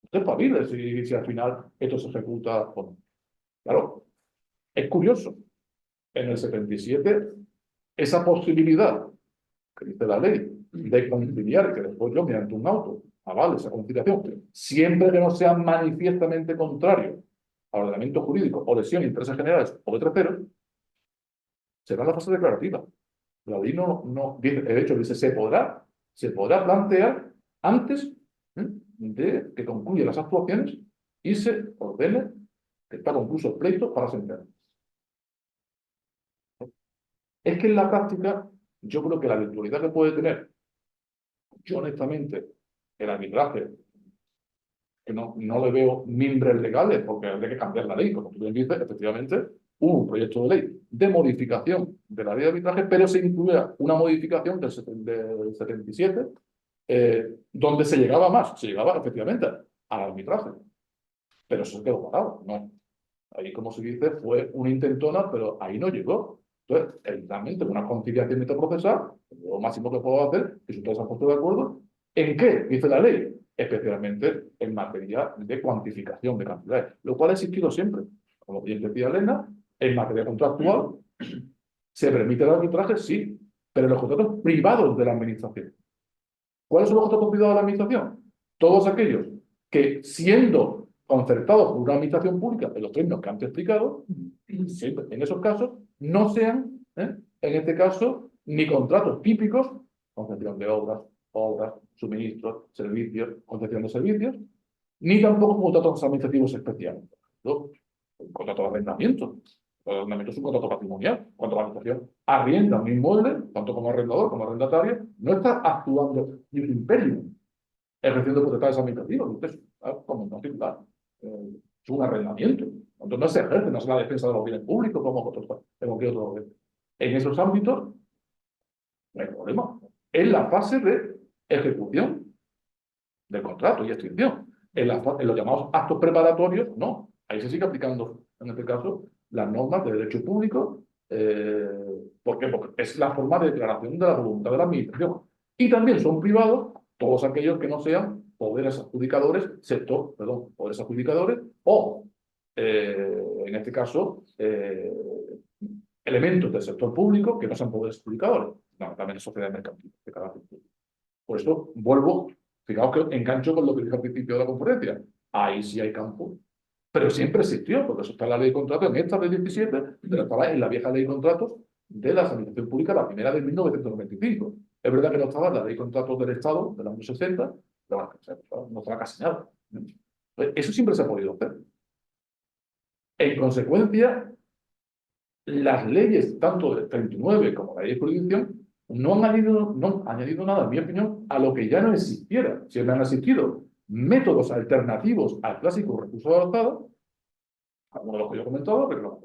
Usted espabile si al final esto se ejecuta o no. Claro, es curioso. En el 77, esa posibilidad que dice la ley de conciliar, que después yo mediante un auto avale esa conciliación, siempre que no sea manifiestamente contrario al ordenamiento jurídico o lesión de intereses generales o de terceros, será la fase declarativa. La ley no dice, de hecho, dice, se podrá plantear antes de que concluyan las actuaciones y se ordene que está concluso el pleito para sentencia. Es que en la práctica, yo creo que la virtualidad que puede tener, yo honestamente, el arbitraje, que no le veo mimbres legales, porque habría que cambiar la ley, como tú bien dices, efectivamente, hubo un proyecto de ley de modificación de la ley de arbitraje, pero se incluía una modificación del 77, donde se llegaba efectivamente al arbitraje, pero eso quedó parado, ¿no? Ahí, como se dice, fue una intentona, pero ahí no llegó. Entonces, evidentemente, una conciliación interprocesal, lo máximo que puedo hacer, que si ustedes han puesto de acuerdo, ¿en qué dice la ley? Especialmente en materia de cuantificación de cantidades, lo cual ha existido siempre. Como bien decía Elena, en materia contractual se permite el arbitraje, sí, pero en los contratos privados de la administración. ¿Cuáles son los contratos privados de la administración? Todos aquellos que, siendo concertados por una administración pública en los términos que antes he explicado, siempre en esos casos no sean, en este caso, ni contratos típicos, concesión de obras, suministros, servicios, concesión de servicios, ni tampoco contratos administrativos especiales. ¿No? Un contrato de arrendamiento. El arrendamiento es un contrato patrimonial. Cuando la administración arrienda un inmueble, tanto como arrendador como arrendatario, no está actuando ni un imperio ejerciendo potestades administrativas. Entonces, como no titular, es un arrendamiento. Entonces no se ejerce, no es la defensa de los bienes públicos como cualquier otro. En esos ámbitos no hay problema. Es la fase de ejecución del contrato y extinción. En los llamados actos preparatorios, no. Ahí se sigue aplicando, en este caso, las normas de derecho público. ¿Por qué? Porque es la forma de declaración de la voluntad de la administración. Y también son privados todos aquellos que no sean poderes adjudicadores o, en este caso, elementos del sector público que no sean poderes adjudicadores. No, también sociedades mercantiles de carácter público. Por eso vuelvo, fijaos que engancho con lo que dije al principio de la conferencia. Ahí sí hay campo, pero siempre existió, porque eso está en la ley de contratos, en esta ley 17, pero estaba en la vieja ley de contratos de la administración pública, la primera de 1995. Es verdad que no estaba en la ley de contratos del Estado, de los años 60, pero bueno, no estaba casi nada. Eso siempre se ha podido hacer. En consecuencia, las leyes, tanto del 39 como la ley de jurisdicción, no han añadido nada, en mi opinión, a lo que ya no existiera. Siempre han existido métodos alternativos al clásico recurso de alzada, uno de los que yo he comentado, que es la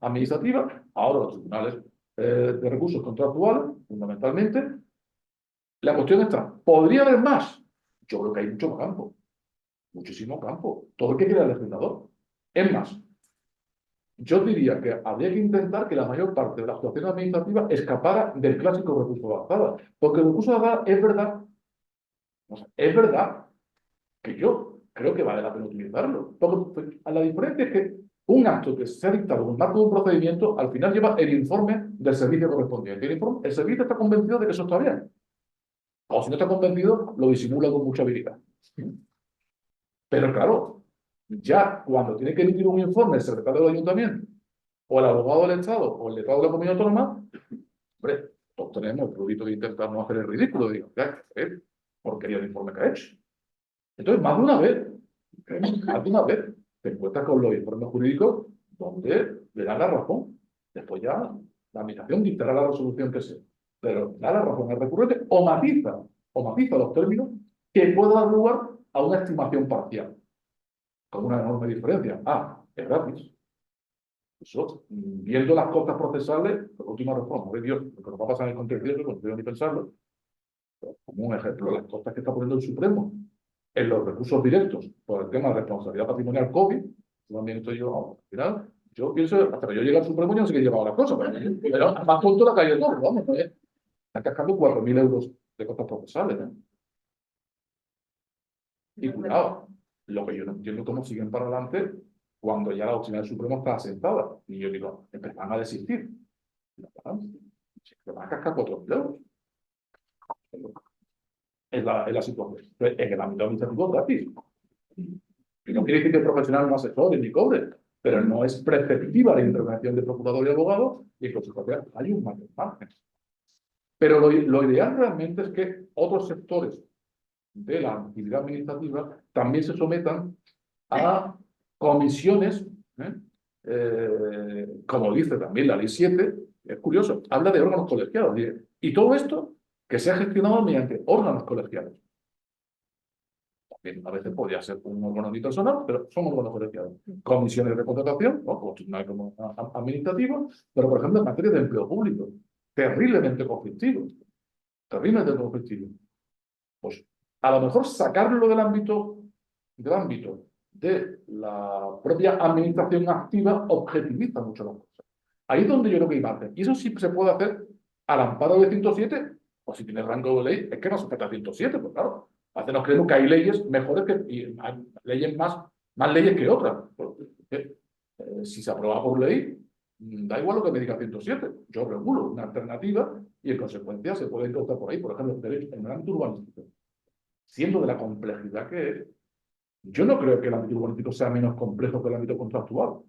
administrativa, ahora los tribunales de recursos contractuales, fundamentalmente. La cuestión está, ¿podría haber más? Yo creo que hay mucho campo, muchísimo campo, todo el que quiera el legislador. Es más, yo diría que habría que intentar que la mayor parte de la actuación administrativa escapara del clásico recurso de alzada, porque el recurso de alzada es verdad que yo creo que vale la pena utilizarlo. Porque la diferencia es que un acto que se ha dictado en el marco de un procedimiento, al final lleva el informe del servicio correspondiente. El servicio está convencido de que eso está bien. O si no está convencido, lo disimula con mucha habilidad. Pero claro, ya cuando tiene que emitir un informe el secretario del ayuntamiento, o el abogado del Estado, o el letrado de la comunidad autónoma, hombre, todos tenemos el prurito de intentar no hacer el ridículo. Digo, porquería de informe que ha hecho. Entonces, más de una vez, te encuentras con los informes jurídicos donde le dan la razón. Después ya la administración dictará la resolución que sea. Pero da la razón al recurrente o matiza los términos que pueda dar lugar a una estimación parcial. Con una enorme diferencia. Es gratis. Eso, viendo las costas procesales, la última reforma, de Dios, lo que nos va a pasar en el contencioso, no quiero ni pensarlo, pero como un ejemplo, las costas que está poniendo el Supremo en los recursos directos por el tema de responsabilidad patrimonial COVID, también estoy yo, al final, yo pienso, hasta que yo llegue al Supremo, yo no sé qué llevaba la cosa, pero más tonto la calle de todo, vamos, están cascando 4.000 euros de costas procesales. Y cuidado, lo que yo no entiendo es cómo siguen para adelante cuando ya la doctrina del Supremo está asentada. Y yo digo, empezarán a desistir. Te van a cascar 4.000 euros. es la situación. En el ámbito administrativo gratis. Que no quiere decir que el profesional no asesore ni cobre, pero no es preceptiva la intervención de procurador y abogado y en consecuencia hay un mayor margen. Pero lo ideal realmente es que otros sectores de la actividad administrativa también se sometan a comisiones, como dice también la Ley 7, es curioso, habla de órganos colegiados, y todo esto que sea gestionado mediante órganos colegiados. También a veces podría ser un órgano unipersonal, pero son órganos colegiados. Comisiones de contratación, ¿no? Como tribunal como administrativo, pero por ejemplo en materia de empleo público, terriblemente conflictivo, terriblemente conflictivo. Pues a lo mejor sacarlo del ámbito de la propia administración activa objetiviza mucho las cosas. Ahí es donde yo creo que hay margen. Y eso sí se puede hacer al amparo de 107, o si tiene rango de ley, es que no se trata de 107, pues claro. A veces nos creemos que hay leyes mejores y hay leyes más leyes que otras. Porque, si se aprueba por ley, da igual lo que me diga 107. Yo regulo una alternativa y en consecuencia se puede encontrar por ahí, por ejemplo, en el ámbito urbanístico. Siendo de la complejidad que es, yo no creo que el ámbito urbanístico sea menos complejo que el ámbito contractual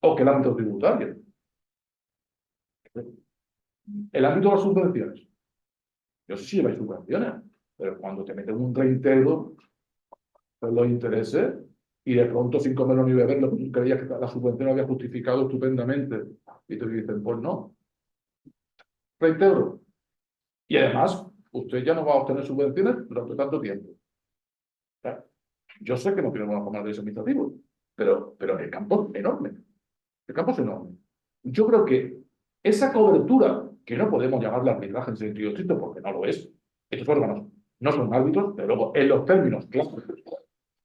o que el ámbito tributario. El ámbito de las subvenciones. Yo sé si lleváis subvenciones, pero cuando te meten un reintegro por los intereses y de pronto sin comerlo ni beberlo, tú creías que la subvención lo había justificado estupendamente y te dicen, pues no, reintegro. Y además, usted ya no va a obtener subvenciones durante tanto tiempo. Yo sé que no tenemos una forma de derecho administrativo, pero el campo es enorme. El campo es enorme. Yo creo que esa cobertura, que no podemos llamarle arbitraje en sentido estricto porque no lo es, estos órganos no son árbitros, pero luego en los términos claros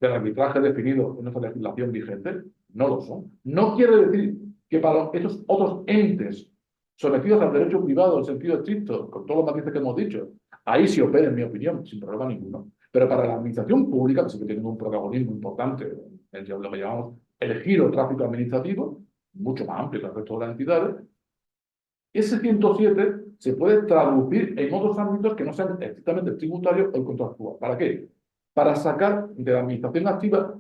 del arbitraje definido en nuestra legislación vigente, no lo son. No quiere decir que para estos otros entes sometidos al derecho privado en sentido estricto, con todos los matices que hemos dicho, ahí sí opera, en mi opinión, sin problema ninguno. Pero para la administración pública, que sí que tiene un protagonismo importante en lo que llamamos el giro tráfico administrativo, mucho más amplio que el resto de las entidades, ese 107 se puede traducir en otros ámbitos que no sean estrictamente tributarios o el contractual. ¿Para qué? Para sacar de la administración activa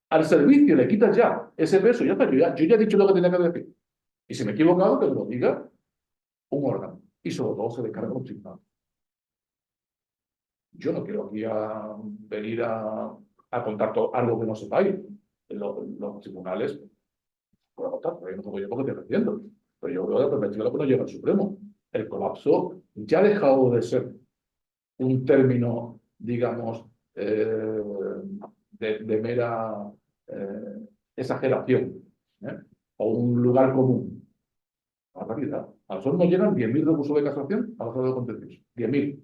al servicio, le quitas ya ese peso. Ya está, yo ya he dicho lo que tenía que decir. Y si me he equivocado, que me lo diga un órgano. Y sobre todo se descarga los tribunales. Yo no quiero aquí venir a contar algo que no sepáis. Los tribunales, por contar, porque no tengo yo porque te entiendo. Pero yo veo la perspectiva de lo que nos lleva al Supremo. El colapso ya ha dejado de ser un término, digamos, de mera exageración, o un lugar común. La realidad. A nosotros nos llegan 10.000 recursos de casación a los de contencioso. 10.000.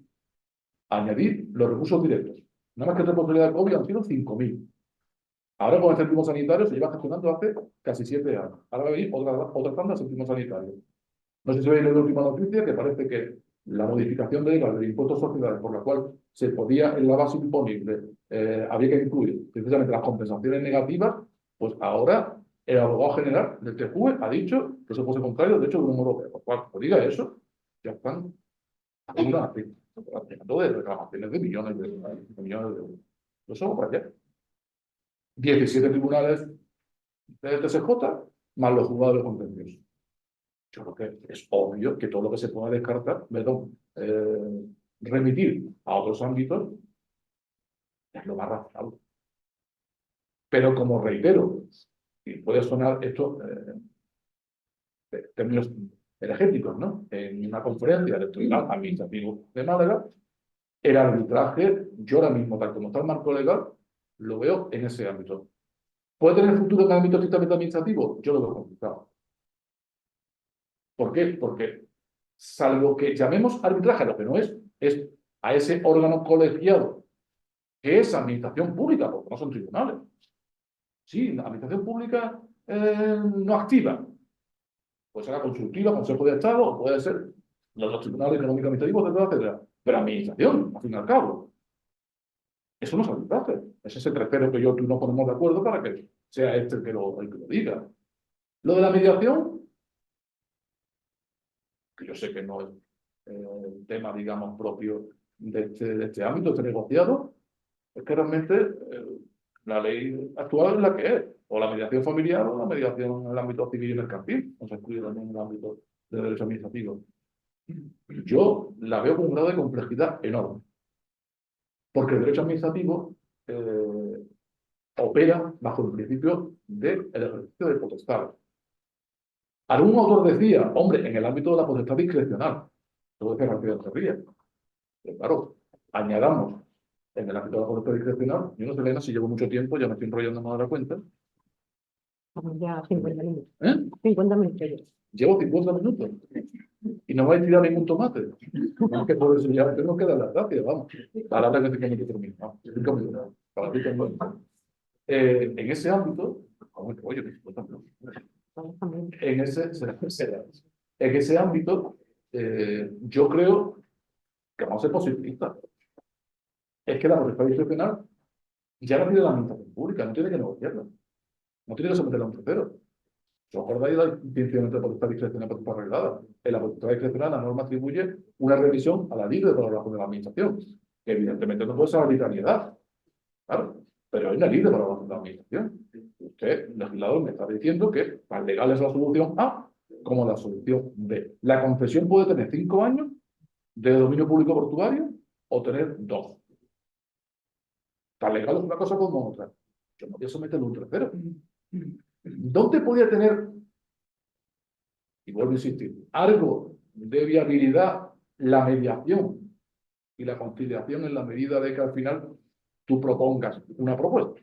Añadir los recursos directos. Nada más que responsabilidad de COVID han sido 5.000. Ahora con el céntimo sanitario se lleva gestionando hace casi 7 años. Ahora va a venir otra tanda de céntimo sanitario. No sé si veis la última noticia, que parece que la modificación de del impuesto a sociedades, por la cual se podía, en la base imponible, había que incluir precisamente las compensaciones negativas, pues ahora el abogado general del TJUE ha dicho que eso fuese contrario del derecho de la Unión Europea. Por cual, pues diga eso, ya están hablando de reclamaciones de millones de euros. Eso vamos para allá. 17 tribunales de TSJ más los juzgados de contencioso. Yo creo que es obvio que todo lo que se pueda descartar, remitir a otros ámbitos, es lo más razonable. Pero como reitero, y puede sonar esto términos energéticos, ¿no? En una conferencia del Tribunal Administrativo de Málaga, el arbitraje, yo ahora mismo, tal como está el marco legal, lo veo en ese ámbito. ¿Puede tener futuro en el ámbito estrictamente administrativo? Yo lo veo complicado. ¿Por qué? Porque, salvo que llamemos arbitraje a lo que no es a ese órgano colegiado, que es administración pública, porque no son tribunales. Sí, la administración pública no activa. Puede ser la consultiva, Consejo de Estado, o puede ser los tribunales económicos administrativos, etcétera, etcétera. Pero administración, al fin y al cabo. Eso no es arbitraje. Es ese tercero que yo tú no ponemos de acuerdo para que sea este el que lo diga. Lo de la mediación, que yo sé que no es un tema, digamos, propio de este ámbito, de este negociado, es que realmente la ley actual es la que es, o la mediación familiar o la mediación en el ámbito civil y mercantil, o se excluye también en el ámbito de derecho administrativo. Yo la veo con un grado de complejidad enorme, porque el derecho administrativo opera bajo el principio del ejercicio de potestad. Algún autor decía, hombre, en el ámbito de la potestad discrecional, lo decía García de Cerrillas, pero claro, añadamos en el ámbito de la potestad discrecional, yo no sé, Elena, si llevo mucho tiempo, ya me estoy enrollando más de la cuenta. Ya 50 minutos. ¿Eh? 50 minutos ya. Llevo 50 minutos y no me voy a tirar ningún tomate. No, que por eso ya tengo que dar las gracias, vamos. Para la que tengo que terminar. No, 5 minutos. Para ti tengo. En ese ámbito, oye, 50 minutos. En ese ámbito, yo creo que vamos a ser posibilistas. Es que la potestad discrecional ya la tiene la administración pública, no tiene que negociarla. No tiene que someterla a un tercero. ¿Os acordáis de la distinción entre potestad discrecional y potestad reglada? En la potestad discrecional la norma atribuye una revisión a la libre valoración de la administración, que evidentemente no puede ser arbitrariedad, claro, pero hay una libre valoración de la administración. Usted, legislador, me está diciendo que tan legal es la solución A como la solución B. La concesión puede tener 5 años de dominio público portuario o tener 2. Tan legal es una cosa como otra. Yo no voy a someterlo a un tercero. ¿Dónde podía tener, y vuelvo a insistir, algo de viabilidad la mediación y la conciliación en la medida de que al final tú propongas una propuesta?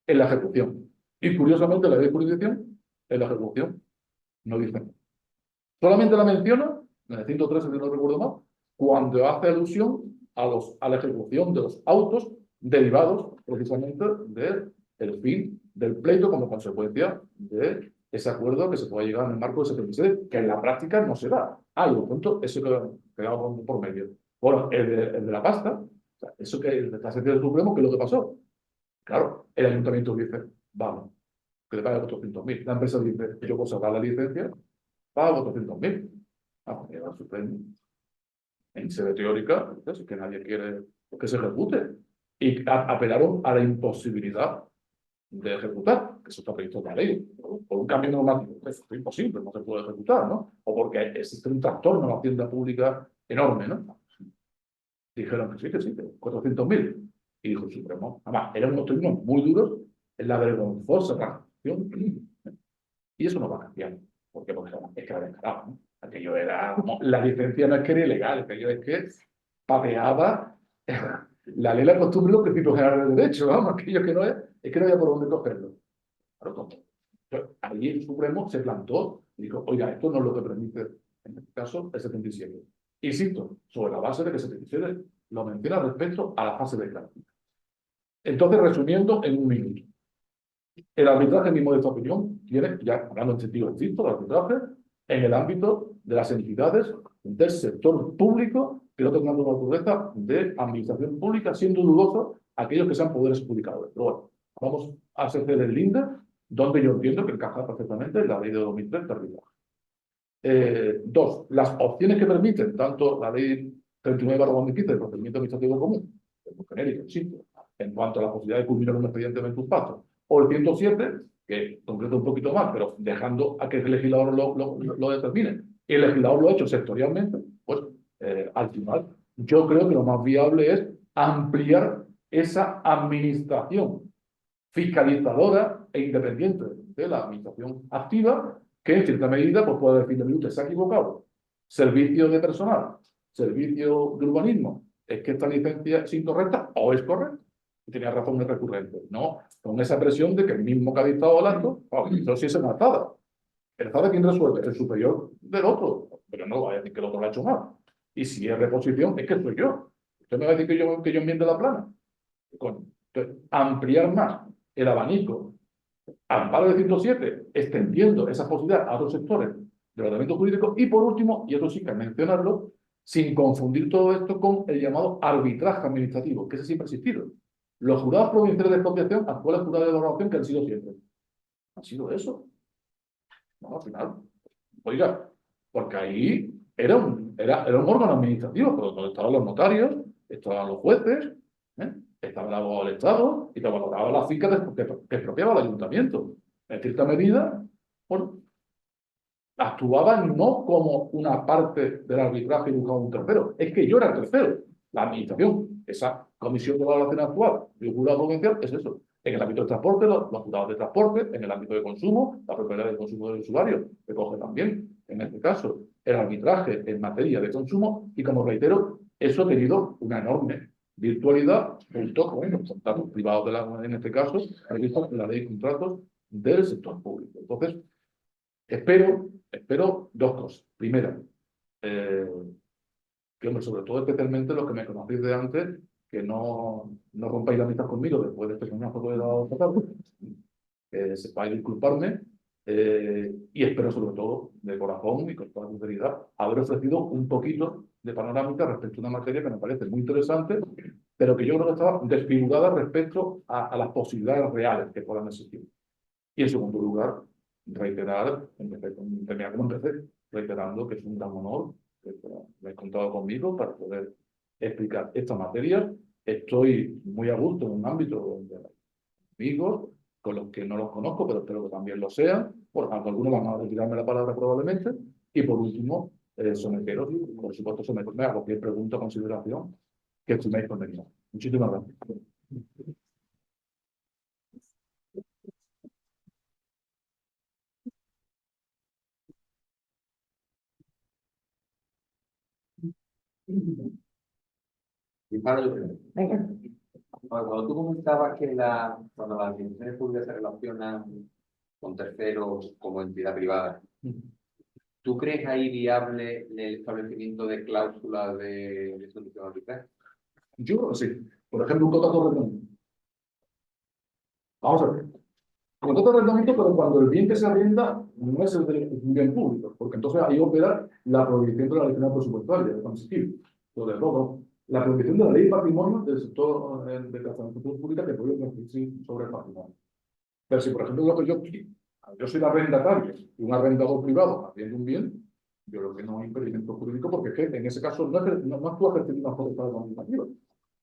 En la ejecución. Y curiosamente la ley de jurisdicción, en la ejecución, no dice nada. Solamente la menciona, en el 113, si no recuerdo mal, cuando hace alusión a la ejecución de los autos derivados precisamente del fin del pleito como consecuencia de ese acuerdo que se puede llegar en el marco de 76, que en la práctica no se da. Y por tanto, eso queda por medio. Bueno, el de la pasta, o sea, eso que la sentencia del Supremo, ¿qué es lo que pasó? Claro, el ayuntamiento dice, vamos, que le pague 400.000. La empresa dice, yo puedo sacar la licencia, pago 400.000. Vamos, llega al Supremo. En sede teórica, es que nadie quiere que se ejecute. Y apelaron a la imposibilidad de ejecutar, que eso está previsto en la ley, por un cambio normativo. Es imposible, no se puede ejecutar, ¿no? O porque existe un trastorno en la hacienda pública enorme, ¿no? Dijeron que sí, 400.000. Y dijo el Supremo, además, eran unos términos muy duros en la vergonzosa transacción. Y eso no va a cambiar. ¿Por qué? Porque es que era descarado, ¿no? Aquello era, la licencia no es que era ilegal, aquello es que pateaba la ley, la costumbre y los principios generales del derecho, vamos, aquello que no es que no había por dónde cogerlo. Claro, ¿cómo? Entonces, ahí el Supremo se plantó y dijo, oiga, esto no es lo que permite, en este caso, el 77. Insisto, sobre la base de que el 77 lo menciona respecto a la fase de declarativa. Entonces, resumiendo en un minuto, el arbitraje, mismo de esta opinión, tiene, ya hablando en sentido estricto, el arbitraje en el ámbito de las entidades del sector público que no tengan una naturaleza de administración pública, siendo dudosos aquellos que sean poderes adjudicadores. Pero bueno, vamos a hacer el linde, donde yo entiendo que encaja perfectamente en la ley de 2003 de arbitraje. 2. Las opciones que permiten tanto la ley 39/2015 del procedimiento administrativo común, es muy genérico, simple, en cuanto a la posibilidad de culminar un expediente eventual paso, o el 107, que concreta un poquito más, pero dejando a que el legislador lo determine, y el legislador lo ha hecho sectorialmente, pues al final yo creo que lo más viable es ampliar esa administración fiscalizadora e independiente de la administración activa, que en cierta medida pues, puede decir, mire, usted se ha equivocado. Servicio de personal, servicio de urbanismo, es que esta licencia es incorrecta o es correcta. Y tenía razón el recurrente. No, con esa presión de que el mismo que ha dictado el acto, eso sí es una alzada. ¿El alzada quién resuelve? El superior del otro. Pero no va a decir que el otro lo ha hecho mal. Y si es reposición, es que soy yo. ¿Usted me va a decir que yo enmiende la plana? Entonces, ampliar más el abanico, amparo de 107, extendiendo esa posibilidad a otros sectores del ordenamiento jurídico. Y por último, y eso sí que mencionarlo, sin confundir todo esto con el llamado arbitraje administrativo, que ese siempre ha existido. Los jurados provinciales de expropiación, actuales jurados de valoración que han sido siempre. ¿Han sido eso? No, al final. Oiga, porque ahí era era un órgano administrativo, pero donde estaban los notarios, estaban los jueces, ¿eh? Estaba el abogado del Estado y te valoraba la finca que expropiaba el ayuntamiento. En cierta medida, bueno, actuaban no como una parte del arbitraje y buscaba un tercero, es que yo era el tercero. La administración, esa comisión de valoración actual del jurado provincial, es eso. En el ámbito del transporte, los jurados de transporte, en el ámbito de consumo, la propiedad del consumo del usuario, recoge también, en este caso, el arbitraje en materia de consumo y, como reitero, eso ha tenido una enorme virtualidad junto con los contratos privados, en este caso, previsto en la ley de contratos del sector público. Entonces, espero dos cosas. Primera, que, hombre, sobre todo especialmente los que me conocéis de antes, que no rompáis la amistad conmigo después de este coñazo que he dado esta tarde, sepáis disculparme, y espero sobre todo, de corazón y con toda sinceridad, haber ofrecido un poquito de panorámica respecto a una materia que me parece muy interesante, pero que yo creo que estaba desfigurada respecto a las posibilidades reales que puedan existir. Y en segundo lugar, reiterar, terminar como empecé, reiterando que es un gran honor que habéis contado conmigo para poder explicar esta materia. Estoy muy a gusto en un ámbito donde hay amigos, con los que no los conozco, pero espero que también lo sean. Bueno, algunos van a retirarme la palabra probablemente. Y por último, someteros, por supuesto, someterme a cualquier pregunta o consideración que estiméis conveniente. Muchísimas gracias. Venga. Cuando tú comentabas que cuando las administraciones públicas se relacionan con terceros como entidad privada, ¿tú crees ahí viable el establecimiento de cláusulas de solución arbitral? Yo creo que sí. Por ejemplo, un contrato de arrendamiento. Vamos a ver. Contrato de arrendamiento, pero cuando el bien que se arrienda no es un bien público, porque entonces ahí opera la prohibición de la ley presupuestaria, de consistir. Entonces, luego, la prohibición de la ley de patrimonio del sector de la administración pública que puede incidir sobre el patrimonio. Pero si, por ejemplo, yo soy el arrendatario y un arrendador privado haciendo un bien, yo creo que no hay impedimento jurídico, porque es que en ese caso no actúa ejerciendo una potestad administrativa.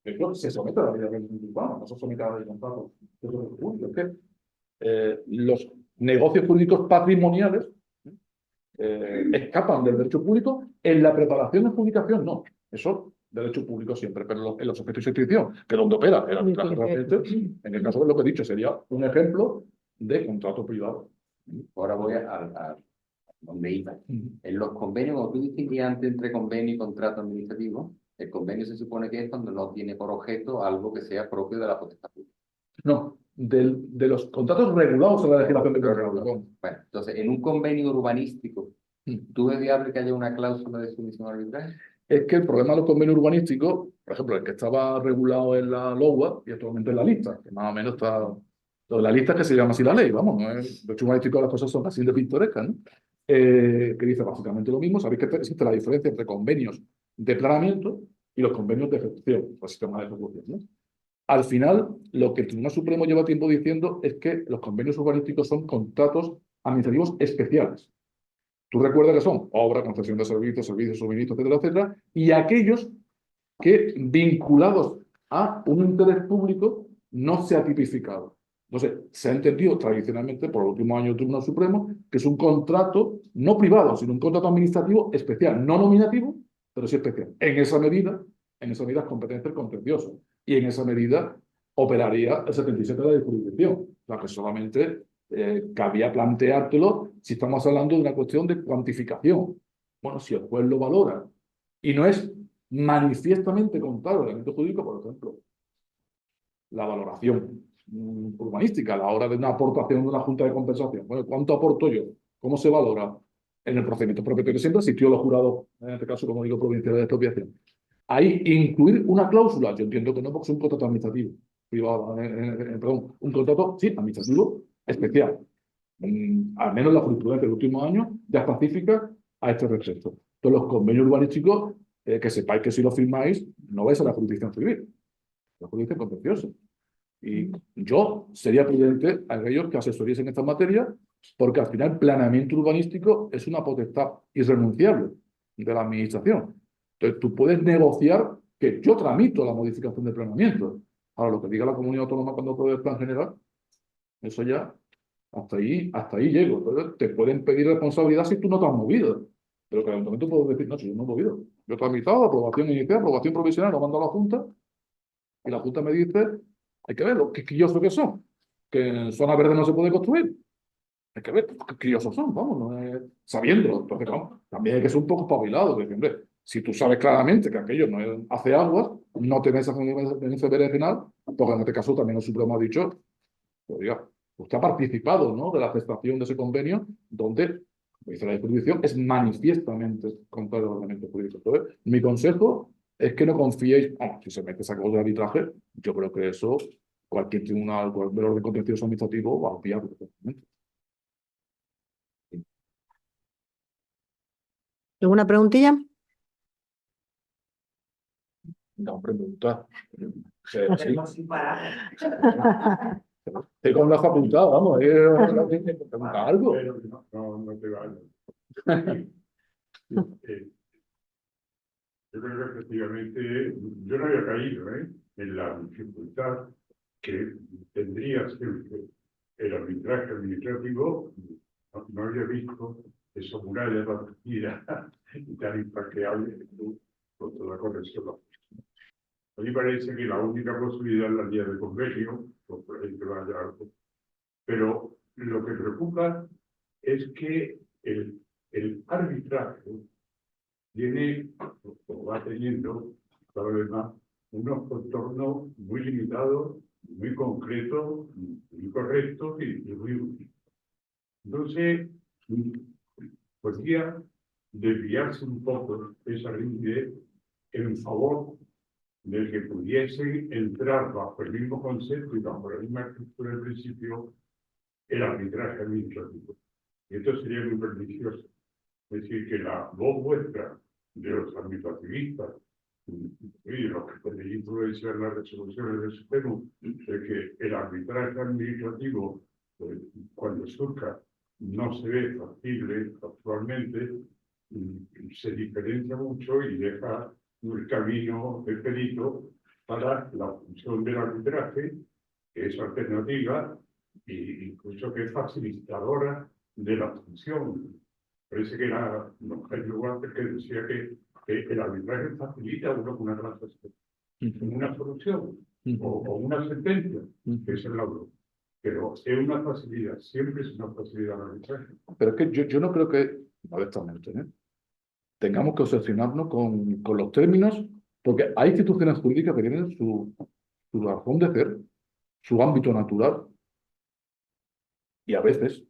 Eso se somete a la ley de arrendamiento urbano, no se somete a la ley de contratos de sector público. Es que los negocios jurídicos patrimoniales escapan del derecho público. En la preparación de publicación, no. Eso, derecho público siempre, pero en los objetos de inscripción, que es donde opera el arbitraje realmente, en el caso de lo que he dicho, sería un ejemplo de contrato privado. Ahora voy a donde iba. En los convenios, como tú distinguías antes entre convenio y contrato administrativo, el convenio se supone que es cuando no tiene por objeto algo que sea propio de la potestad pública. No, de los contratos regulados en la legislación de contratación. Bueno, entonces, en un convenio urbanístico, ¿tú ves viable que haya una cláusula de sumisión arbitral? Es que el problema de los convenios urbanísticos, por ejemplo, el que estaba regulado en la LOA y actualmente en la lista, que más o menos está... La lista que se llama así la ley, vamos, ¿no? Los hechos urbanísticos las cosas son así de pintorescas, ¿no? Que dice básicamente lo mismo. Sabéis que existe la diferencia entre convenios de planeamiento y los convenios de ejecución, el sistema de ejecución, ¿no? Al final, lo que el Tribunal Supremo lleva tiempo diciendo es que los convenios urbanísticos son contratos administrativos especiales. Tú recuerdas que son obra, concesión de servicios, suministros, etcétera, etcétera, y aquellos que, vinculados a un interés público, no se ha tipificado. Entonces, se ha entendido tradicionalmente, por los últimos años del Tribunal Supremo, que es un contrato no privado, sino un contrato administrativo especial, no nominativo, pero sí especial. En esa medida es competencia del contencioso. Y en esa medida operaría el 77 de la jurisdicción. O sea, que solamente cabía planteártelo si estamos hablando de una cuestión de cuantificación. Bueno, si el juez lo valora y no es manifiestamente contrario al elemento jurídico, por ejemplo, la valoración urbanística a la hora de una aportación de una junta de compensación. Bueno, ¿cuánto aporto yo? ¿Cómo se valora? En el procedimiento expropiatorio siempre asistió los jurados, en este caso, como digo, provinciales de expropiación. Ahí incluir una cláusula, yo entiendo que no, porque es un contrato administrativo privado, perdón, un contrato, sí, administrativo especial. Al menos la jurisprudencia del último año ya especifica a este respecto. Entonces, los convenios urbanísticos, que sepáis que si lo firmáis, no vais a la jurisdicción civil, la jurisdicción contenciosa. Y yo sería prudente a aquellos que asesoriesen esta materia, porque al final planeamiento urbanístico es una potestad irrenunciable de la administración. Entonces, tú puedes negociar que yo tramito la modificación del planeamiento. Ahora, lo que diga la comunidad autónoma cuando apruebe el plan general, eso ya, hasta ahí llego. Entonces, te pueden pedir responsabilidad si tú no te has movido. Pero que al momento puedo decir, no, si yo no he movido. Yo he tramitado aprobación inicial, aprobación provisional, lo mando a la Junta, y la Junta me dice, hay que ver lo quisquillosos que son, que en zona verde no se puede construir. Hay que ver qué quisquillosos son, vamos, no es, sabiéndolo. Entonces, vamos, también hay que ser un poco espabilado, porque, hombre, si tú sabes claramente que aquello no hace aguas, no tenés en ese final, porque en este caso también el Supremo ha dicho, pues diga, usted ha participado, ¿no?, de la gestación de ese convenio, donde, como dice la jurisdicción, es manifiestamente contrario al ordenamiento jurídico. Entonces, mi consejo es que no confiéis, vamos, si se mete esa cosa de arbitraje, yo creo que eso, cualquier tribunal, cualquier orden contencioso administrativo va a obviarlo perfectamente. ¿Alguna preguntilla? No, pregunta. Sí. Estoy con la facultad, vamos, pregunta algo. Pero no te vayas. Yo creo que efectivamente yo no había caído en la dificultad que tendría siempre el arbitraje administrativo. No había visto esa muralla partida y tan infranqueable que tú, con toda corrección. A mí parece que la única posibilidad es la vía de convenio, por ahí que vaya algo. Pero lo que preocupa es que el arbitraje tiene, o va teniendo, cada vez más, unos contornos muy limitados, muy concretos, muy correctos y muy útiles. Entonces, podría desviarse un poco esa rigidez en favor de que pudiesen entrar bajo el mismo concepto y bajo la misma estructura del principio el arbitraje administrativo. Y esto sería muy pernicioso. Es decir, que la voz vuestra de los administrativistas y los que tenéis influencia en las resoluciones del Supremo, de que el arbitraje administrativo, pues, cuando surja, no se ve factible actualmente, se diferencia mucho y deja el camino expedito para la función del arbitraje, que es alternativa e incluso que es facilitadora de la función. Parece que era Jaime Walter que decía que el arbitraje facilita una transacción, una solución o una sentencia, que es el laudo. Pero es una facilidad, siempre es una facilidad el arbitraje. Pero es que yo no creo que, modestamente, tengamos que obsesionarnos con los términos, porque hay instituciones jurídicas que tienen su razón de ser, su ámbito natural, y a veces,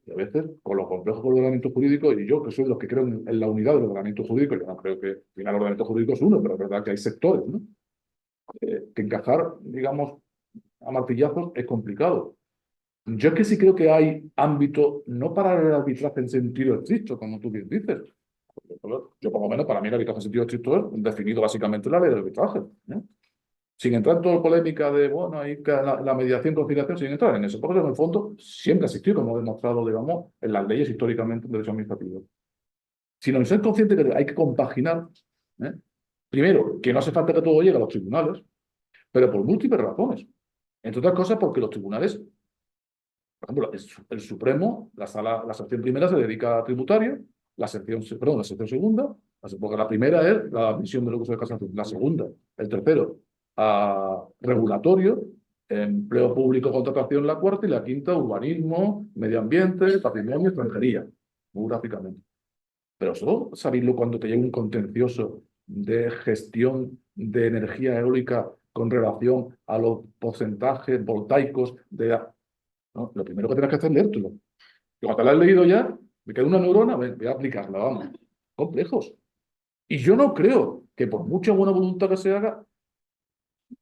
con los complejos del ordenamiento jurídico, y yo que soy de los que creo en la unidad del ordenamiento jurídico, yo no creo que al final el ordenamiento jurídico es uno, pero es verdad que hay sectores, ¿no? Que encajar, digamos, a martillazos es complicado. Yo es que sí creo que hay ámbito, no para el arbitraje en sentido estricto, como tú bien dices. Yo, por lo menos, para mí el arbitraje en sentido estricto es definido básicamente en la ley del arbitraje, sin entrar en toda la polémica de, bueno, hay que la mediación, conciliación, sin entrar en eso, porque en el fondo siempre ha existido, como ha demostrado, digamos, en las leyes históricamente en derecho administrativo. Sino en ser consciente que hay que compaginar, primero, que no hace falta que todo llegue a los tribunales, pero por múltiples razones. Entre otras cosas, porque los tribunales, por ejemplo, el Supremo, la sección primera se dedica a tributario, la sección segunda, porque la primera es la admisión del recurso de casación, la segunda, el tercero, a regulatorio, empleo público, contratación, la cuarta, y la quinta, urbanismo, medio ambiente, patrimonio, extranjería, muy gráficamente. Pero solo saberlo cuando te llega un contencioso de gestión de energía eólica con relación a los porcentajes voltaicos ¿no? Lo primero que tienes que hacer es leértelo. Y cuando te lo has leído ya, me queda una neurona, voy a aplicarla, vamos. Complejos. Y yo no creo que por mucha buena voluntad que se haga,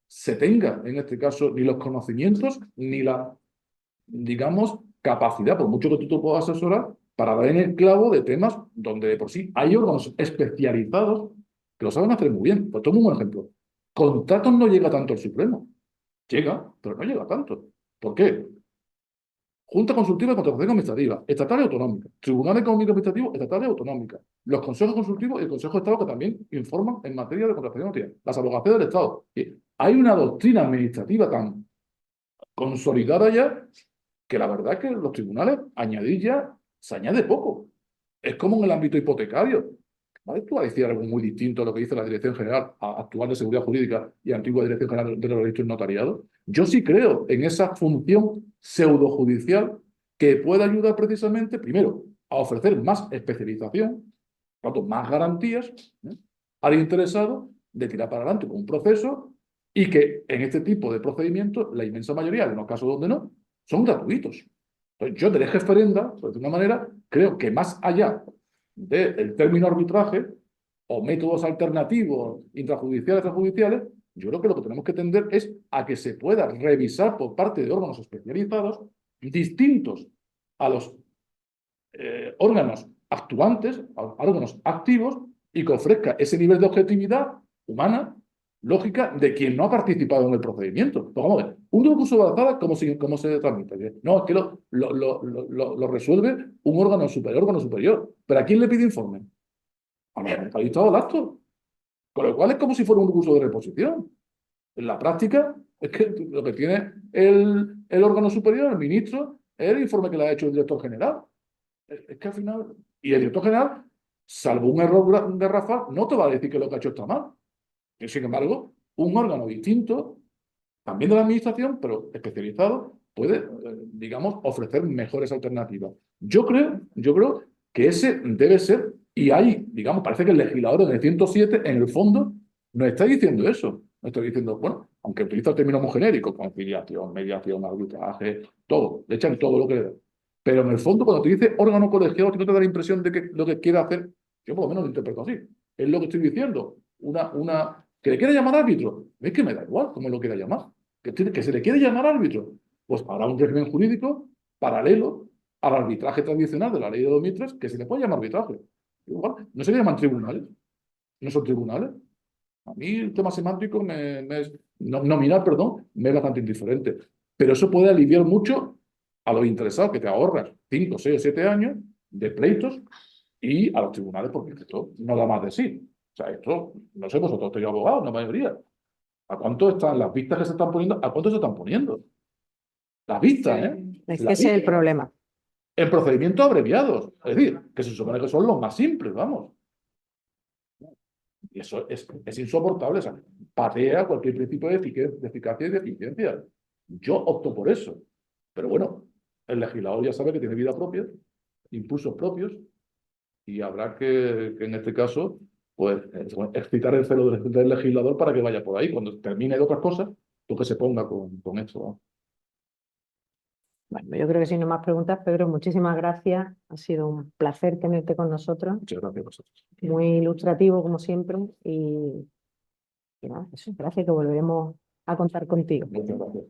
se tenga, en este caso, ni los conocimientos, ni la, digamos, capacidad, por mucho que tú te puedas asesorar, para dar en el clavo de temas donde de por sí hay órganos especializados que lo saben hacer muy bien. Pues tomo un buen ejemplo. Contratos no llega tanto al Supremo. Llega, pero no llega tanto. ¿Por qué? Junta Consultiva de Contratación Administrativa, estatal y autonómica, Tribunal Económico Administrativo, estatal y autonómica, los consejos consultivos y el Consejo de Estado que también informan en materia de contratación administrativa, las abogacías del Estado. Y hay una doctrina administrativa tan consolidada ya que la verdad es que los tribunales añadir ya se añade poco. Es como en el ámbito hipotecario. ¿Vale? Tú vas a decir algo muy distinto a lo que dice la Dirección General actual de Seguridad Jurídica y antigua Dirección General de los Registros Notariados. Yo sí creo en esa función pseudojudicial que puede ayudar precisamente, primero, a ofrecer más especialización, por tanto, más garantías al interesado de tirar para adelante con un proceso y que en este tipo de procedimientos, la inmensa mayoría, en los casos donde no, son gratuitos. Entonces, yo de lege ferenda, pues de una manera, creo que más allá del término arbitraje o métodos alternativos intrajudiciales, extrajudiciales, yo creo que lo que tenemos que tender es a que se pueda revisar por parte de órganos especializados distintos a los órganos actuantes, a órganos activos, y que ofrezca ese nivel de objetividad humana, lógica, de quien no ha participado en el procedimiento. Pues vamos a ver, un recurso de alzada, ¿cómo se tramita? No, es que lo resuelve un órgano superior. ¿Pero a quién le pide informe? A los localizados del acto. Con lo cual es como si fuera un recurso de reposición. En la práctica, es que lo que tiene el órgano superior, el ministro, es el informe que le ha hecho el director general. Es que al final, y el director general, salvo un error de Rafa, no te va a decir que lo que ha hecho está mal. Y sin embargo, un órgano distinto, también de la administración, pero especializado, puede, digamos, ofrecer mejores alternativas. Yo creo que ese debe ser, y hay, digamos, parece que el legislador en el 107, en el fondo, nos está diciendo eso. Nos está diciendo, bueno, aunque utiliza el término muy genérico, conciliación, mediación, arbitraje, todo, le echan todo lo que le da. Pero en el fondo, cuando te dice órgano colegiado, no te da la impresión de que lo que quiere hacer, yo por lo menos lo interpreto así. Es lo que estoy diciendo. Que le quiere llamar árbitro. Es que me da igual cómo lo quiera llamar. Que se le quiere llamar árbitro. Pues habrá un régimen jurídico paralelo al arbitraje tradicional de la ley de 2003 que se le puede llamar arbitraje. Igual, no se le llaman tribunales. No son tribunales. A mí el tema semántico nominal, perdón, me es bastante indiferente. Pero eso puede aliviar mucho a los interesados, que te ahorras 5, 6 o 7 años de pleitos, y a los tribunales, porque esto no da más de sí. O sea, esto, no sé, vosotros tenéis abogados, la mayoría. ¿A cuánto están las vistas que se están poniendo? ¿A cuánto se están poniendo? Las vistas, ¿eh? Es que ese es el problema. En procedimientos abreviados. Es decir, que se supone que son los más simples, vamos. Y eso es insoportable. O sea, patea cualquier principio de eficacia y de eficiencia. Yo opto por eso. Pero bueno, el legislador ya sabe que tiene vida propia, impulsos propios, y habrá que en este caso, pues, excitar el celo del legislador para que vaya por ahí. Cuando termine de otras cosas, pues que se ponga con esto, ¿no? Bueno, yo creo que si no más preguntas, Pedro, muchísimas gracias. Ha sido un placer tenerte con nosotros. Muchas gracias a vosotros. Muy ilustrativo, como siempre. Y nada, eso, gracias, que volveremos a contar contigo. Muchas gracias.